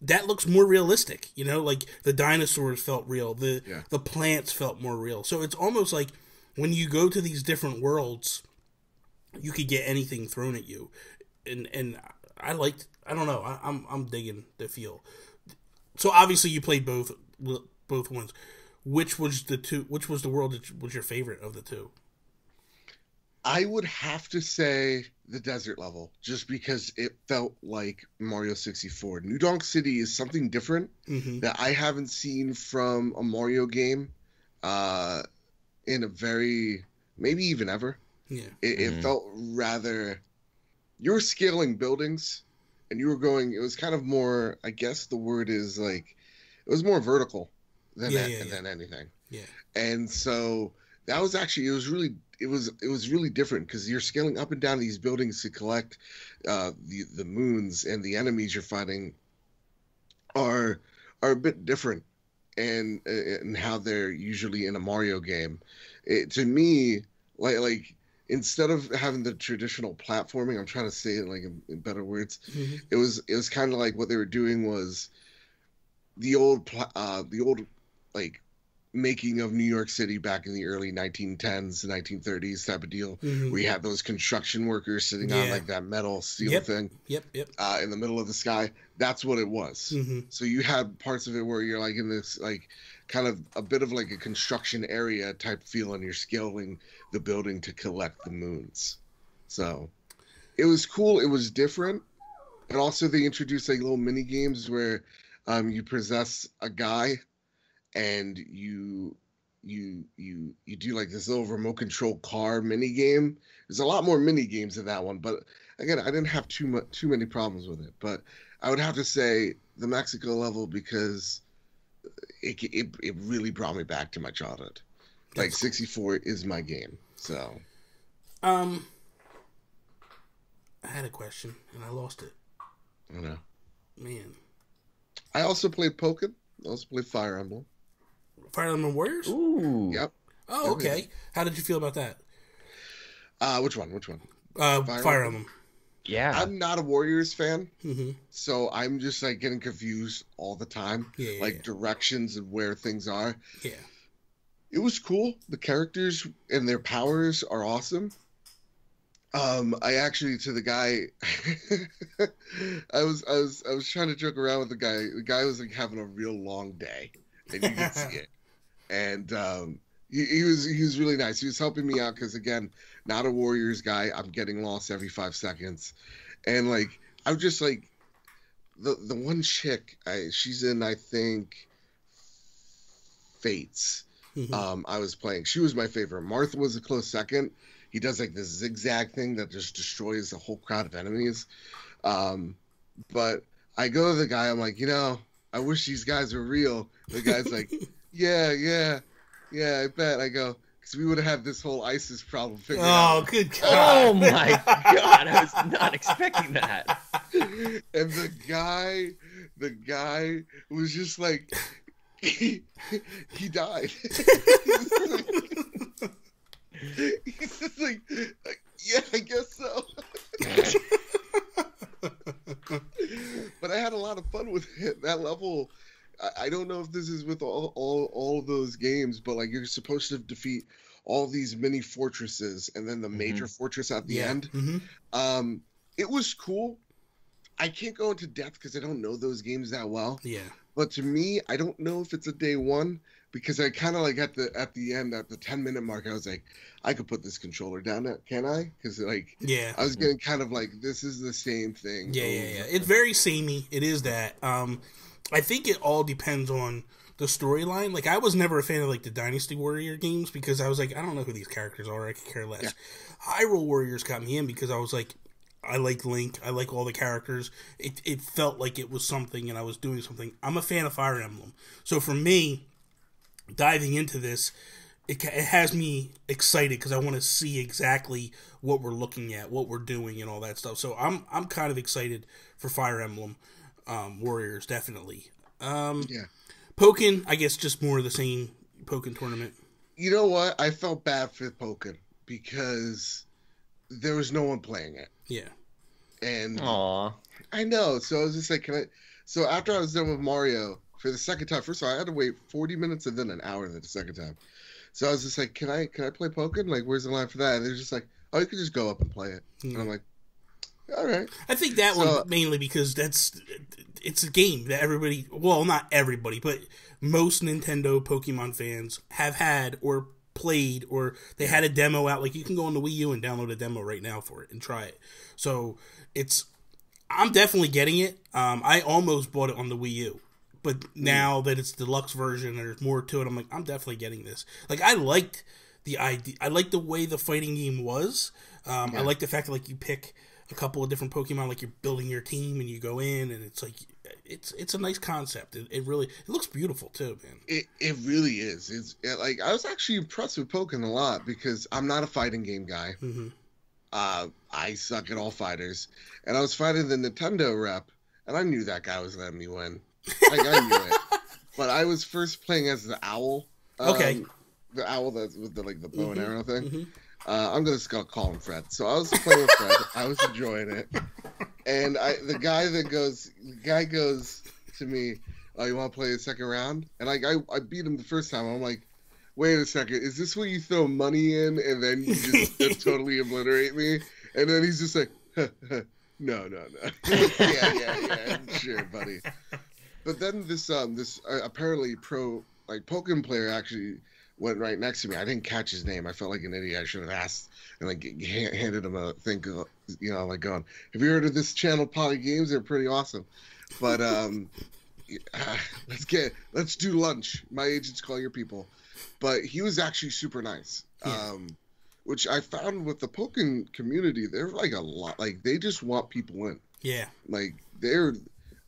that looks more realistic, you know? Like, the dinosaurs felt real, the plants felt more real. So it's almost like when you go to these different worlds, you could get anything thrown at you. And I don't know, I'm digging the feel. So obviously you played both ones. Which was the world that was your favorite of the two? I would have to say the desert level, just because it felt like Mario 64. New Donk City is something different that I haven't seen from a Mario game in a very, maybe even ever. Yeah. It felt rather, you were scaling buildings, and you were going, it was kind of more, I guess the word is it was more vertical than anything. Yeah. And so that was actually, it was really different, because you're scaling up and down these buildings to collect the moons, and the enemies you're fighting are a bit different and how they're usually in a Mario game. To me, like instead of having the traditional platforming, I'm trying to say it in better words. It was kind of like what they were doing was the old making of New York City back in the early 1910s, 1930s type of deal, where you had those construction workers sitting on that metal steel thing in the middle of the sky. That's what it was. So you had parts of it where you're in this kind of a bit of a construction area type feel, and you're scaling the building to collect the moons. So it was cool. It was different. And also they introduced little mini games where you possess a guy, and you do this little remote control car mini game. There's a lot more mini games in that one, but again, I didn't have too many problems with it. But I would have to say the Mexico level, because it really brought me back to my childhood. 64 is my game. So I had a question and I lost it. I know. Man. I also played Pokken. I also played Fire Emblem. Fire Emblem Warriors? Ooh. Yep. Oh, okay. How did you feel about that? Which one? Fire Emblem. Yeah. I'm not a Warriors fan, so I'm just getting confused all the time. Directions and where things are. Yeah. It was cool. The characters and their powers are awesome. I actually, to the guy, I was trying to joke around with the guy. The guy was having a real long day, and you could see it. And he was really nice. He was helping me out because, again, not a Warriors guy. I'm getting lost every 5 seconds, and I was just the one chick. She's in, I think, Fates. I was playing. She was my favorite. Martha was a close second. he does like this zigzag thing that just destroys the whole crowd of enemies. But I go to the guy, I'm like, I wish these guys were real. The guy's like, yeah, I bet. I go, because we would have had this whole ISIS problem figured out. Oh, good God. Oh my God, I was not expecting that. And the guy was just like, he died. He's just like, yeah, I guess so. But I had a lot of fun with it. That level, I don't know if this is with all of those games, but like you're supposed to defeat all these mini fortresses and then the major fortress at the end. Mm-hmm. It was cool. I can't go into depth because I don't know those games that well. Yeah. But to me, I don't know if it's a day one because I kind of like at the end, at the 10-minute mark, I was like, I could put this controller down, can I? Because like, yeah, I was getting kind of like, this is the same thing. Yeah. It's very samey. It is that. I think it all depends on the storyline. Like, I was never a fan of like the Dynasty Warrior games because I was like, I don't know who these characters are. I could care less. Yeah. Hyrule Warriors got me in because I was like, I like Link. I like all the characters. It felt like it was something and I was doing something. I'm a fan of Fire Emblem. So for me, diving into this, it has me excited because I want to see exactly what we're looking at, what we're doing, and all that stuff. So I'm kind of excited for Fire Emblem Warriors, definitely. Yeah. Pokken, I guess, just more of the same Pokken tournament. You know what? I felt bad for Pokken because there was no one playing it. Yeah. And aww. I know. So I was just like, So after I was done with Mario for the second time, first of all, I had to wait 40 minutes and then an hour the second time. So I was just like, can I play Pokken? Like, where's the line for that? And they're just like, oh, you can just go up and play it. And I'm like, all right. I think that one mainly because it's a game that everybody, well, not everybody, but most Nintendo Pokemon fans have had or played, or they had a demo out. Like, you can go on the Wii U and download a demo right now for it and try it. So I'm definitely getting it. I almost bought it on the Wii U. But now that it's the deluxe version and there's more to it, I'm like, I'm definitely getting this. Like, I liked the idea. I liked the way the fighting game was. I like the fact that, like, you pick a couple of different Pokemon, like you're building your team and you go in, and it's like, it's a nice concept. It looks beautiful too, man. It really is. Like, I was actually impressed with Pokken a lot because I'm not a fighting game guy. Mm-hmm. I suck at all fighters, and I was fighting the Nintendo rep, and I knew that guy was letting me win. Like, I knew it. But I was first playing as the owl. Okay. The owl that's with the bow and arrow thing. Mm-hmm. I'm going to call him Fred. So I was playing with Fred. I was enjoying it. And the guy goes to me, oh, you want to play a second round? And like, I beat him the first time. I'm like, wait a second. Is this where you throw money in and then you just totally obliterate me? And then he's just like, no. yeah, sure, buddy. But then this apparently pro like Pokemon player actually went right next to me. I didn't catch his name. I felt like an idiot. I should have asked and like handed him a thing, like going, have you heard of this channel, Potty Games? They're pretty awesome. But let's do lunch. My agent's calling your people. But he was actually super nice. Yeah. Which I found with the Pokemon community, they're like a lot. Like, they just want people in. Yeah. Like, they're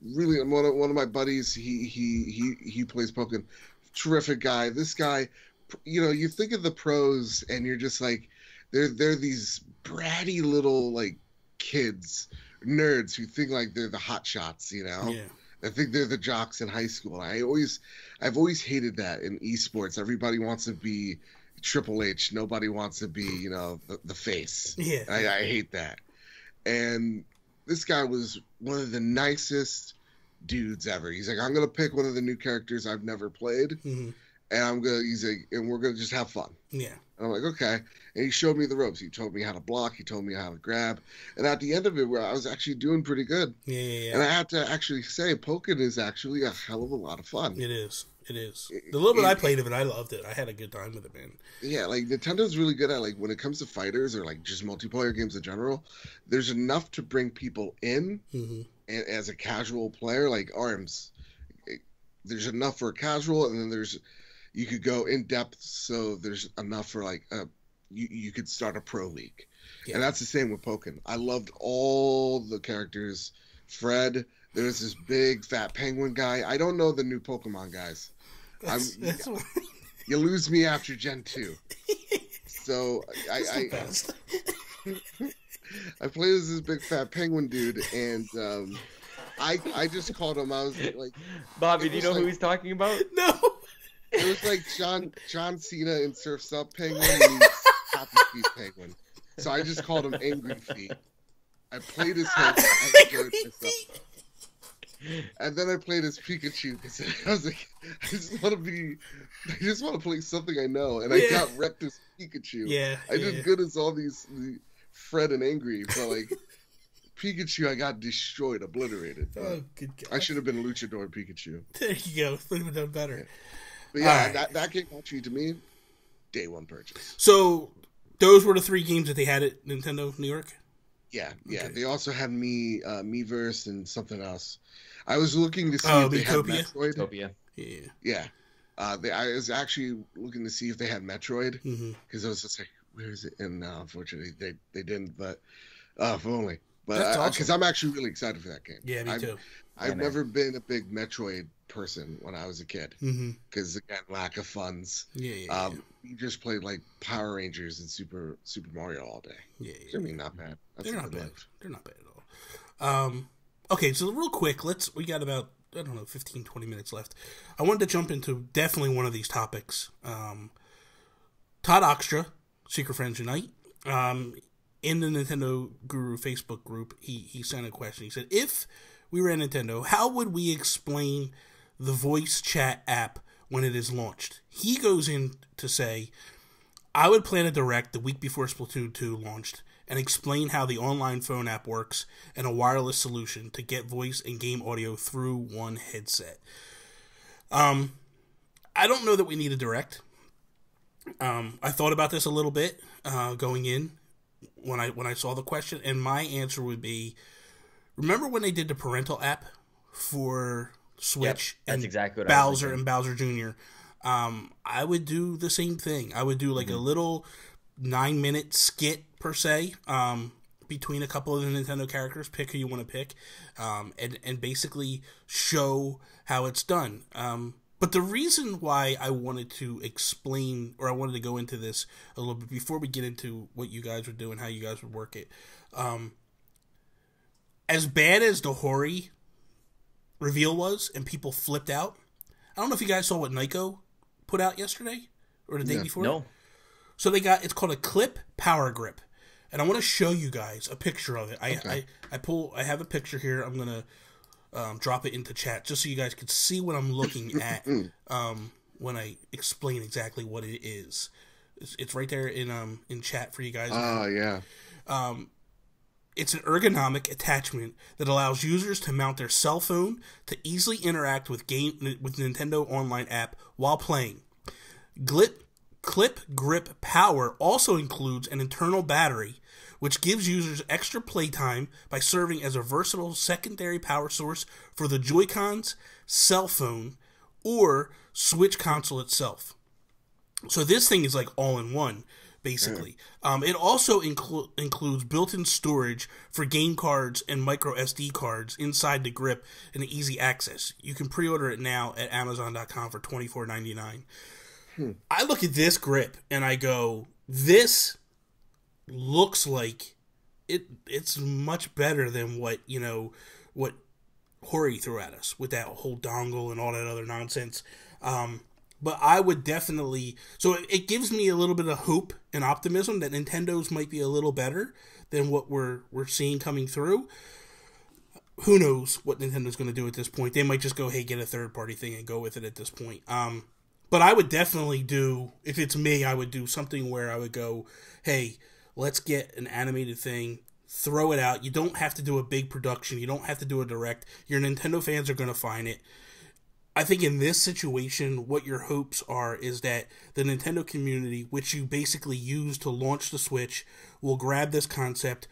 really one of my buddies. He plays Pokemon. Terrific guy. This guy, you think of the pros, and you're just like, they're these bratty little like kids, nerds who think like they're the hot shots. Yeah. I think they're the jocks in high school. I've always hated that in esports. Everybody wants to be Triple H. Nobody wants to be, the face. Yeah. I hate that. And this guy was one of the nicest dudes ever. He's like, I'm gonna pick one of the new characters I've never played, mm-hmm. and we're gonna just have fun. Yeah. And I'm like, okay. And he showed me the ropes. He told me how to block. He told me how to grab. And at the end of it, where I was actually doing pretty good. Yeah. And I have to actually say, Pokken is actually a hell of a lot of fun. It is. The little bit I played of it, I loved it. I had a good time with it, man. Yeah, like, Nintendo's really good at, like, when it comes to fighters or, like, just multiplayer games in general, there's enough to bring people in, mm-hmm. and as a casual player, like ARMS. There's enough for a casual, and then you could go in depth, so there's enough for, like, you could start a pro league. Yeah. And that's the same with Pokken. I loved all the characters. Fred, there's this big fat penguin guy. I don't know the new Pokemon guys. You lose me after Gen 2. So I played as this big fat penguin dude, and I just called him. I was like, Bobby, do you know who he's talking about? No. It was like John Cena in Surf's Up Penguin meets Happy Feet Penguin. So I just called him Angry Feet. I played his head. I enjoyed myself. And then I played as Pikachu because I was like, I just want to play something I know. And I got wrecked as Pikachu. Yeah. I did good as all these Fred and Angry, but like Pikachu, I got destroyed, obliterated. Oh, good God. I should have been Luchador Pikachu. There you go. Would have done better. Yeah. But yeah, right. that game actually, to me, day one purchase. So those were the 3 games that they had at Nintendo New York? Yeah. Okay. They also had Miiverse and something else. I was looking to see if they had Metroid. Utopia. Yeah. I was actually looking to see if they had Metroid because I was just like, where is it? And unfortunately, they didn't. But if only. But because I'm actually really excited for that game. Yeah, me too. I've never been a big Metroid person when I was a kid because again, lack of funds. Yeah. You just played like Power Rangers and Super Mario all day. Yeah. I mean, not bad. They're not bad. They're not bad at all. Okay, so real quick, we got about, 15, 20 minutes left. I wanted to jump into definitely one of these topics. Todd Oxtra, Secret Friends Unite, in the Nintendo Guru Facebook group, he sent a question. He said, if we ran Nintendo, how would we explain the voice chat app when it is launched? He goes in to say, I would plan a direct the week before Splatoon 2 launched and explain how the online phone app works and a wireless solution to get voice and game audio through one headset. I don't know that we need a direct. I thought about this a little bit going in when I saw the question, and my answer would be, remember when they did the parental app for Switch that's exactly what Bowser and Bowser Jr.? I would do the same thing. I would do like a little 9-minute skit per se, between a couple of the Nintendo characters, pick who you want to pick, and basically show how it's done. But the reason why I wanted to explain, or I wanted to go into this a little bit before we get into what you guys would do and how you guys would work it, as bad as the Hori reveal was and people flipped out, I don't know if you guys saw what Nyko put out yesterday or the day before. No. So it's called a Clip Power Grip, and I want to show you guys a picture of it. I have a picture here. I'm gonna drop it into chat just so you guys can see what I'm looking at when I explain exactly what it is. It's right there in chat for you guys. Yeah. It's an ergonomic attachment that allows users to mount their cell phone to easily interact with Nintendo Online app while playing. Clip Grip Power also includes an internal battery, which gives users extra playtime by serving as a versatile secondary power source for the Joy-Cons, cell phone, or Switch console itself. So this thing is like all-in-one, basically. It also includes built-in storage for game cards and micro SD cards inside the grip and easy access. You can pre-order it now at Amazon.com for $24.99. I look at this grip and I go, this looks like it's much better than what Hori threw at us with that whole dongle and all that other nonsense. But I would definitely, so it gives me a little bit of hope and optimism that Nintendo's might be a little better than what we're seeing coming through. Who knows what Nintendo's going to do at this point? They might just go, hey, get a third-party thing and go with it at this point. But I would definitely do, if it's me, I would do something where I would go, hey, let's get an animated thing, throw it out. You don't have to do a big production. You don't have to do a direct. Your Nintendo fans are going to find it. I think in this situation, what your hopes are is that the Nintendo community, which you basically use to launch the Switch, will grab this concept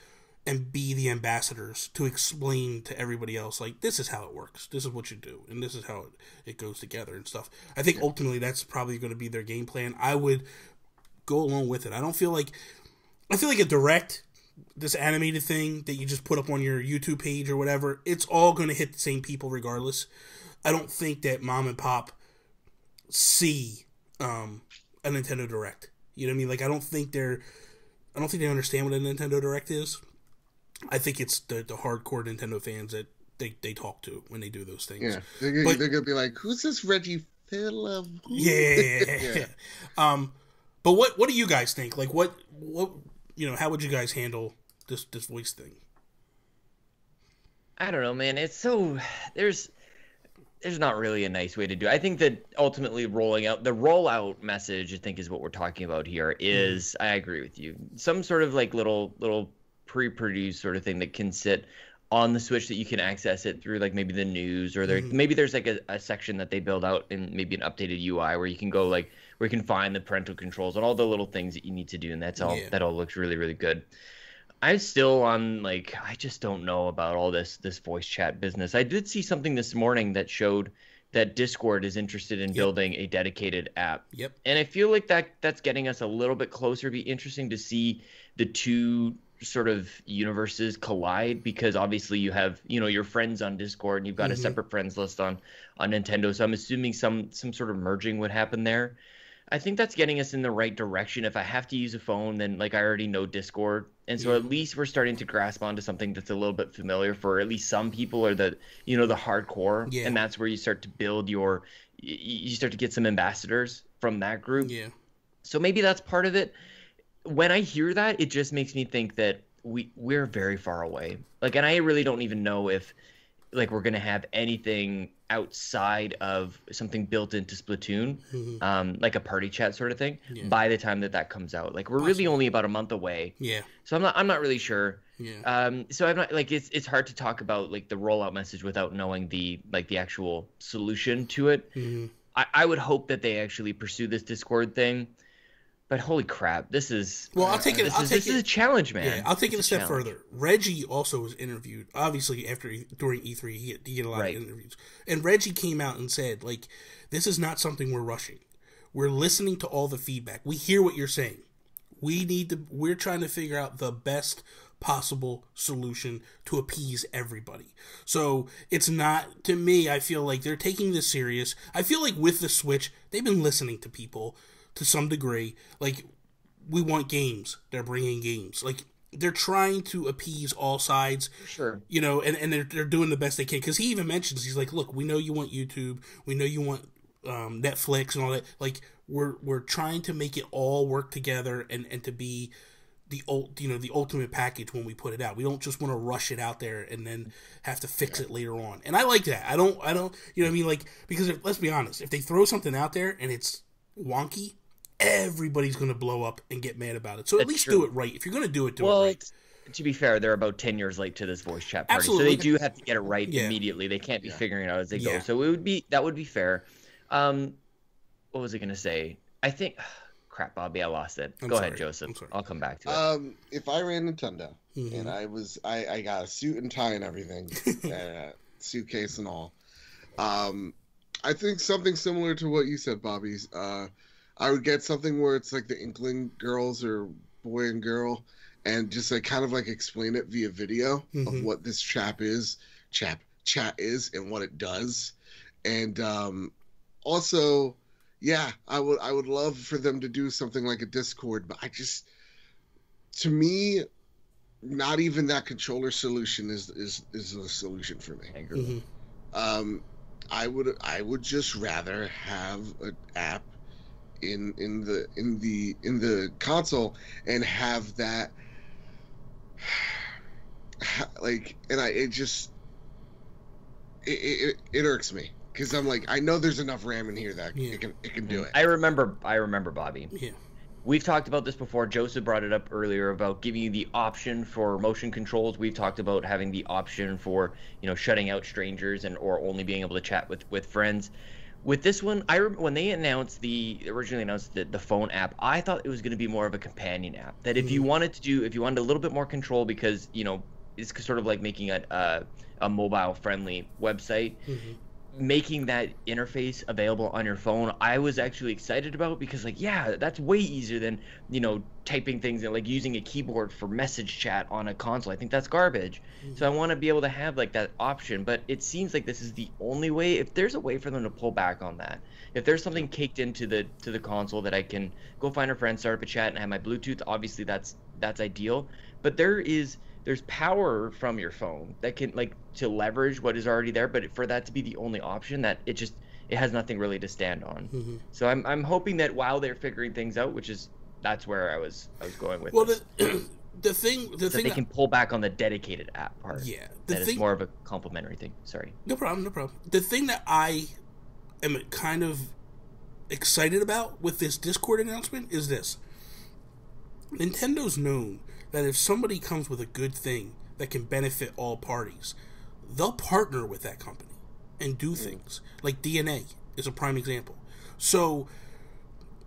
and be the ambassadors to explain to everybody else, like, this is how it works, this is what you do, and this is how it goes together and stuff. I think ultimately that's probably going to be their game plan. I would go along with it. I feel like a direct, this animated thing that you just put up on your YouTube page or whatever, it's all going to hit the same people regardless. I don't think that mom and pop see a Nintendo Direct. You know what I mean? Like, I don't think they understand what a Nintendo Direct is. I think it's the hardcore Nintendo fans that they talk to when they do those things. Yeah, they're gonna be like, "Who's this Reggie Phillip?" Yeah. But what do you guys think? Like, what how would you guys handle this voice thing? I don't know, man. It's so there's not really a nice way to do it. I think that ultimately the rollout message, I think, is what we're talking about here. Is I agree with you. Some sort of like little pre-produced sort of thing that can sit on the Switch that you can access it through, like maybe the news, or maybe there's like a section that they build out in maybe an updated UI where you can go where you can find the parental controls and all the little things that you need to do, and that all looks really, really good. I'm still on I just don't know about all this voice chat business. I did see something this morning that showed that Discord is interested in building a dedicated app. Yep. And I feel like that's getting us a little bit closer. It'd be interesting to see the two sort of universes collide, because obviously you have your friends on Discord and you've got a separate friends list on Nintendo, so I'm assuming some sort of merging would happen there. I think that's getting us in the right direction. If I have to use a phone, then I already know Discord, and so at least we're starting to grasp onto something that's a little bit familiar for at least some people, or the hardcore, and that's where you start to build you start to get some ambassadors from that group. So maybe that's part of it. When I hear that, it just makes me think that we're very far away. And I really don't even know if we're gonna have anything outside of something built into Splatoon, like a party chat sort of thing, by the time that comes out. We're really only about a month away. So I'm not really sure. So I'm not it's hard to talk about the rollout message without knowing the actual solution to it. I would hope that they actually pursue this Discord thing. But holy crap, this is this is a challenge, man. Yeah, I'll take it a step further. Reggie also was interviewed, obviously during E3. He get a lot of interviews, and Reggie came out and said, this is not something we're rushing. We're listening to all the feedback. We hear what you're saying. We're trying to figure out the best possible solution to appease everybody. So it's not, to me, I feel like they're taking this serious. I feel like with the Switch, they've been listening to people to some degree. We want games. They're bringing games. They're trying to appease all sides. Sure. And they're doing the best they can. Because he even mentions, he's like, look, we know you want YouTube. We know you want Netflix and all that. We're trying to make it all work together and to be the ultimate package when we put it out. We don't just want to rush it out there and then have to fix it later on. And I like that. I don't you know what I mean? Because let's be honest, if they throw something out there and it's wonky, everybody's going to blow up and get mad about it. So at least do it right. If you're going to do it, do it right. To be fair, they're about 10 years late to this voice chat party. Absolutely. So they do have to get it right immediately. They can't be figuring it out as they go. So that would be fair. What was I going to say? I think... Crap, Bobby, I lost it. Go ahead, Joseph. I'll come back to it. If I ran Nintendo and I got a suit and tie and everything, suitcase and all, I think something similar to what you said, Bobby. I would get something where it's the Inkling girls or boy and girl, and just kind of explain it via video of what this chat is and what it does, and also, I would love for them to do something like a Discord, but to me, not even that controller solution is the solution for me. I agree. I would just rather have an app in the console and have that it irks me, because I'm I know there's enough RAM in here that it can do it. I remember Bobby. Yeah. We've talked about this before. Joseph brought it up earlier about giving you the option for motion controls. We've talked about having the option for, shutting out strangers or only being able to chat with friends. With this one, when they originally announced the phone app, I thought it was going to be more of a companion app. That if you wanted a little bit more control, because it's sort of like making a mobile friendly website. making that interface available on your phone, I was actually excited about, because like, yeah, that's way easier than, typing things and like using a keyboard for message chat on a console. I think that's garbage. So I want to be able to have like that option, but it seems like this is the only way. If there's a way for them to pull back on that, if there's something caked into the console that I can go find a friend, start up a chat, and have my Bluetooth, obviously that's ideal. But there's power from your phone that can like to leverage what is already there, but for that to be the only option, that it has nothing really to stand on. So I'm hoping that while they're figuring things out, that's where I was going with. Well, this. the thing they can pull back on the dedicated app part. Yeah, that is more of a complimentary thing. Sorry. No problem. The thing that I am kind of excited about with this Discord announcement is this: Nintendo's known that if somebody comes with a good thing that can benefit all parties, they'll partner with that company and do things. Like DNA is a prime example. So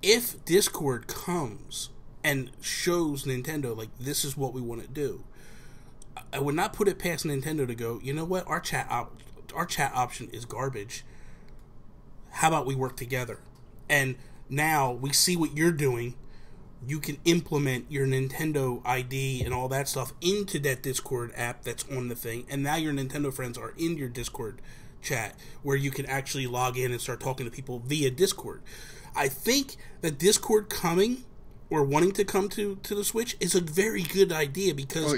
if Discord comes and shows Nintendo, like, this is what we want to do, I would not put it past Nintendo to go, you know what, our chat option is garbage. How about we work together? And now we see what you're doing. You can implement your Nintendo ID and all that stuff into that Discord app that's on the thing, and now your Nintendo friends are in your Discord chat where you can actually log in and start talking to people via Discord. I think that Discord coming or wanting to come to the Switch is a very good idea, because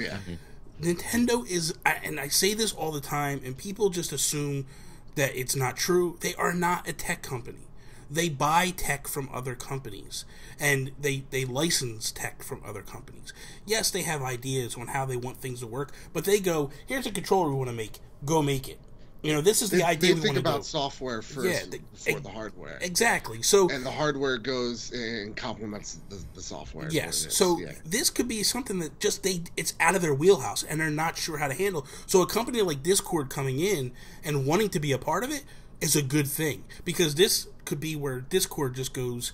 Nintendo is, and I say this all the time, and people just assume that it's not true. They are not a tech company. They buy tech from other companies, and they license tech from other companies. Yes, they have ideas on how they want things to work, but they go, here's a controller we want to make. Go make it. This is the idea we want to do. They think about software first before the hardware. Exactly. And the hardware goes and complements the software. Yes. So this could be something that it's out of their wheelhouse, and they're not sure how to handle. So a company like Discord coming in and wanting to be a part of it is a good thing, because this could be where Discord just goes,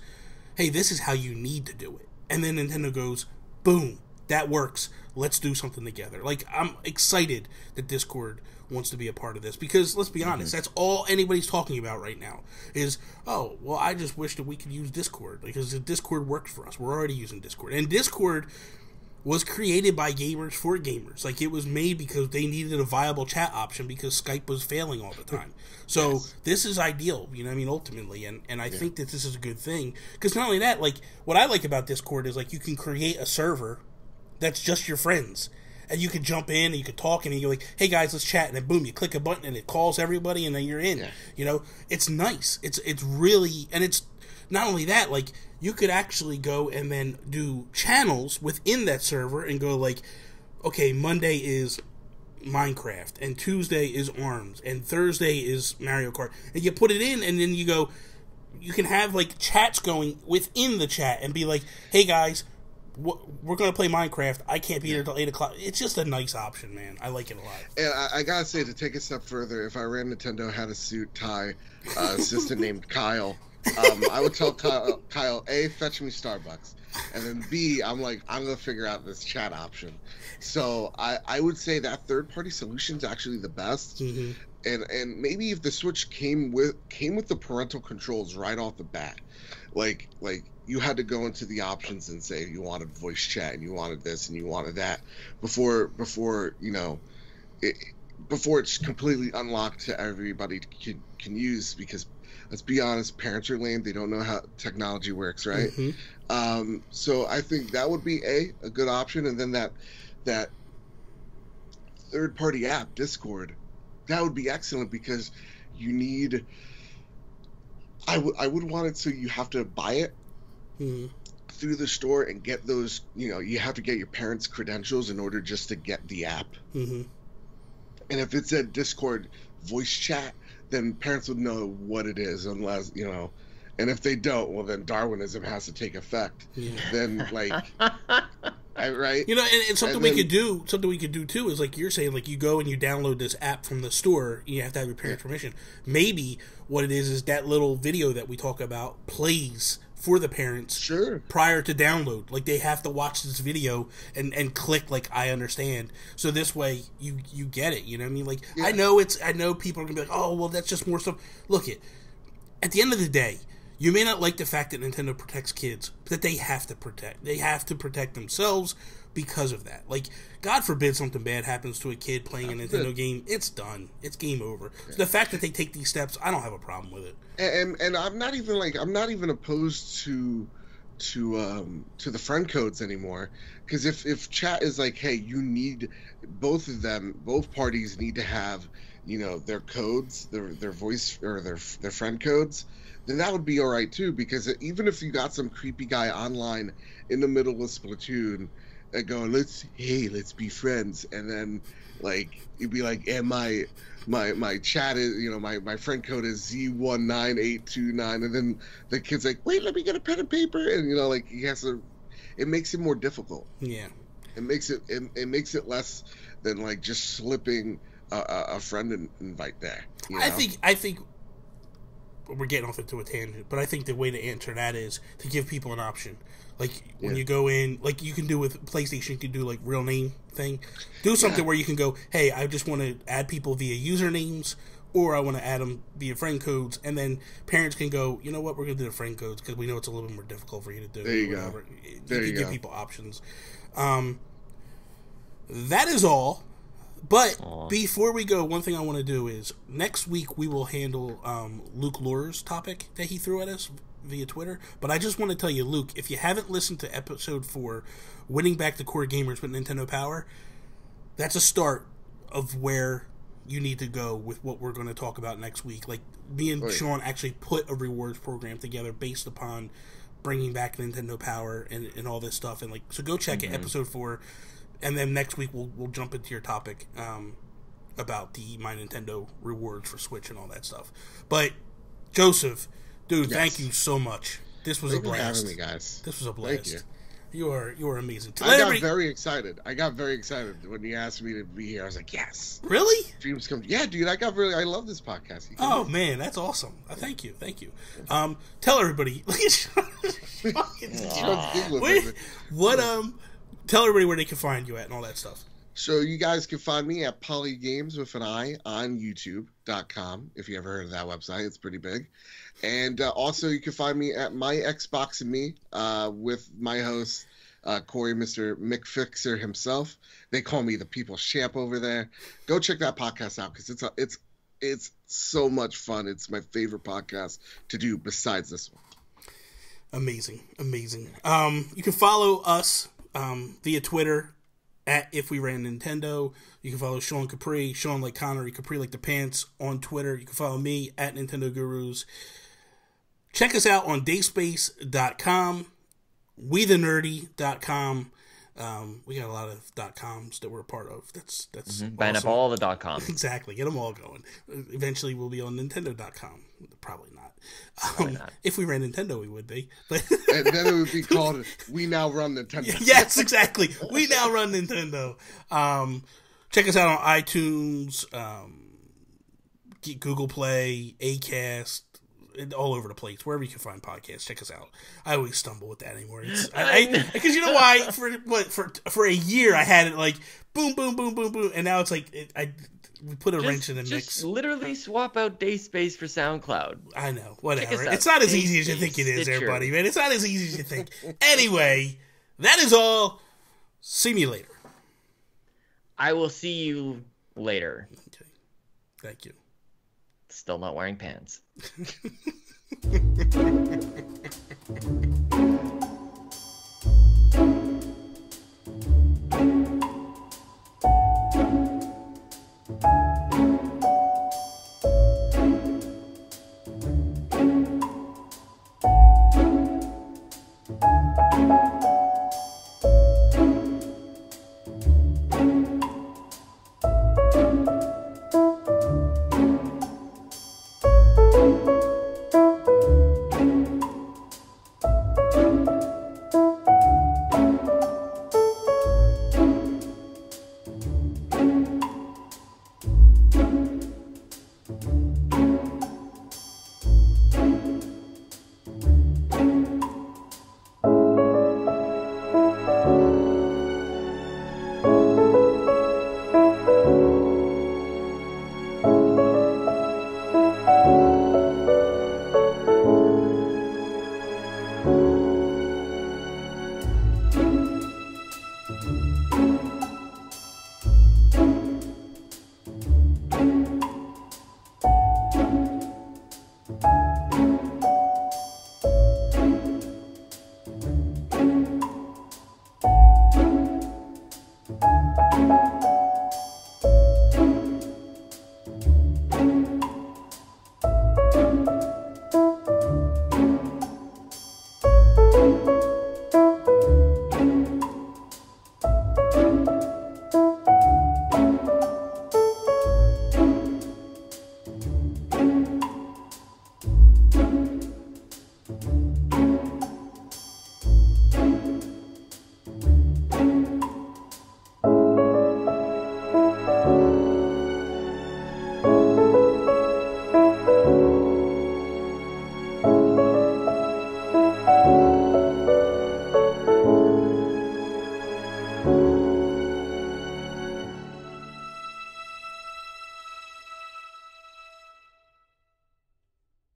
hey, this is how you need to do it. And then Nintendo goes, boom, that works. Let's do something together. Like, I'm excited that Discord wants to be a part of this, because let's be honest, that's all anybody's talking about right now is, oh, well, I just wish that we could use Discord, because Discord works for us. We're already using Discord. And Discord was created by gamers for gamers. Like, it was made because they needed a viable chat option because Skype was failing all the time. So this is ideal, ultimately. And I think that this is a good thing. Because not only that, like, what I like about Discord is, like, you can create a server that's just your friends. And you can jump in and you can talk, and you're like, hey guys, let's chat. And then boom, you click a button and it calls everybody, and then you're in. Yeah. It's nice. It's really, and it's not only that, like, you could actually go and then do channels within that server and go like, okay, Monday is Minecraft, and Tuesday is ARMS, and Thursday is Mario Kart. And you put it in, and then you go, you can have like chats going within the chat and be like, hey guys, we're going to play Minecraft. I can't be here until 8 o'clock. It's just a nice option, man. I like it a lot. And I got to say, to take a step further, if I ran Nintendo, had a suit, tie, assistant named Kyle, I would tell Kyle, A, fetch me Starbucks. And then B, I'm like, I'm going to figure out this chat option. So I would say that third-party solution is actually the best. Mm-hmm. And maybe if the Switch came with the parental controls right off the bat, like you had to go into the options and say you wanted voice chat and you wanted this and you wanted that before it's completely unlocked to everybody can use, because let's be honest, parents are lame. They don't know how technology works, right? Mm-hmm. So I think that would be a good option. And then that third-party app, Discord, that would be excellent, because you need... I would want it so you have to buy it through the store and get those, you have to get your parents' credentials in order just to get the app. Mm-hmm. And if it's a Discord voice chat, then parents would know what it is, unless, and if they don't, well, then Darwinism has to take effect. Yeah. Then, like... right? And something we could do too is, like you're saying, like, you go and you download this app from the store, you have to have your parents' permission. Maybe what it is that little video that we talk about plays for the parents Sure. prior to download. Like, they have to watch this video and click, like, I understand. So this way, you get it, you know what I mean? Like, yeah. I know people are going to be like, oh, well, that's just more stuff. Look, at the end of the day, you may not like the fact that Nintendo protects kids, but that they have to protect. They have to protect themselves because of that. Like, God forbid something bad happens to a kid playing a Nintendo game. It's done. It's game over. So the fact that they take these steps, I don't have a problem with it. And I'm not even opposed to the friend codes anymore, because if chat is like, hey, you need both parties need to have, you know, their codes, their voice or their friend codes, then that would be all right too, because even if you got some creepy guy online in the middle of Splatoon going, let's be friends, and then like you'd be like, and my chat is, you know, my friend code is Z19829, and then the kid's like, wait, let me get a pen and paper, and you know, like he has to. It makes it more difficult. Yeah. It makes it less than like just slipping a friend invite there. You know? I think we're getting off into a tangent, but I think the way to answer that is to give people an option. Like, when you go in, like you can do with PlayStation, you can do like real name thing. Do something where you can go, hey, I just want to add people via usernames, or I want to add them via friend codes, and then parents can go, you know what, we're going to do the friend codes because we know it's a little bit more difficult for you to do. There you go. You can give people options. That is all. But before we go, one thing I want to do is next week we will handle Luke Lure's topic that he threw at us via Twitter. But I just want to tell you, Luke, if you haven't listened to episode 4, Winning Back the Core Gamers with Nintendo Power, that's a start of where you need to go with what we're going to talk about next week. Like, me and Sean actually put a rewards program together based upon bringing back Nintendo Power and all this stuff. And like, so go check it, episode 4. And then next week we'll jump into your topic about the My Nintendo rewards for Switch and all that stuff. But Joseph, dude, thank you so much. This was a blast. Thanks for having me, guys. This was a blast. Thank you. You are amazing. I got very excited when you asked me to be here. I was like, yes. Really? Dreams come. Yeah, dude. I love this podcast. Oh man, that's awesome. Thank you. Tell everybody. Tell everybody where they can find you at and all that stuff. So you guys can find me at Polygames with an I on YouTube.com. If you ever heard of that website, it's pretty big. And also you can find me at My Xbox and Me with my host, Corey, Mr. McFixer himself. They call me the People's Champ over there. Go check that podcast out because it's so much fun. It's my favorite podcast to do besides this one. Amazing. You can follow us via Twitter at If We Ran Nintendo. You can follow Sean Capri, Sean like Connery, Capri like the pants on Twitter. You can follow me at Nintendo Gurus. Check us out on dayspace.com, WeTheNerdy.com. We got a lot of .coms that we're a part of. That's awesome. Buying up all the .coms. Exactly. Get them all going. Eventually we'll be on Nintendo.com. Probably not. If we ran Nintendo, we would be. And then it would be called We Now Run Nintendo. Yes, exactly. We Now Run Nintendo. Check us out on iTunes, Google Play, Acast, all over the place. Wherever you can find podcasts, check us out. I always stumble with that anymore. Because you know why? For a year I had it like boom, boom, boom, boom, boom, and now it's like we put a wrench in the mix. Just literally swap out Dayspace for SoundCloud. I know, whatever. It's not as easy as you think it is, everybody, man. It's not as easy as you think. Anyway, that is all. See me later. I will see you later. Okay. Thank you. Still not wearing pants.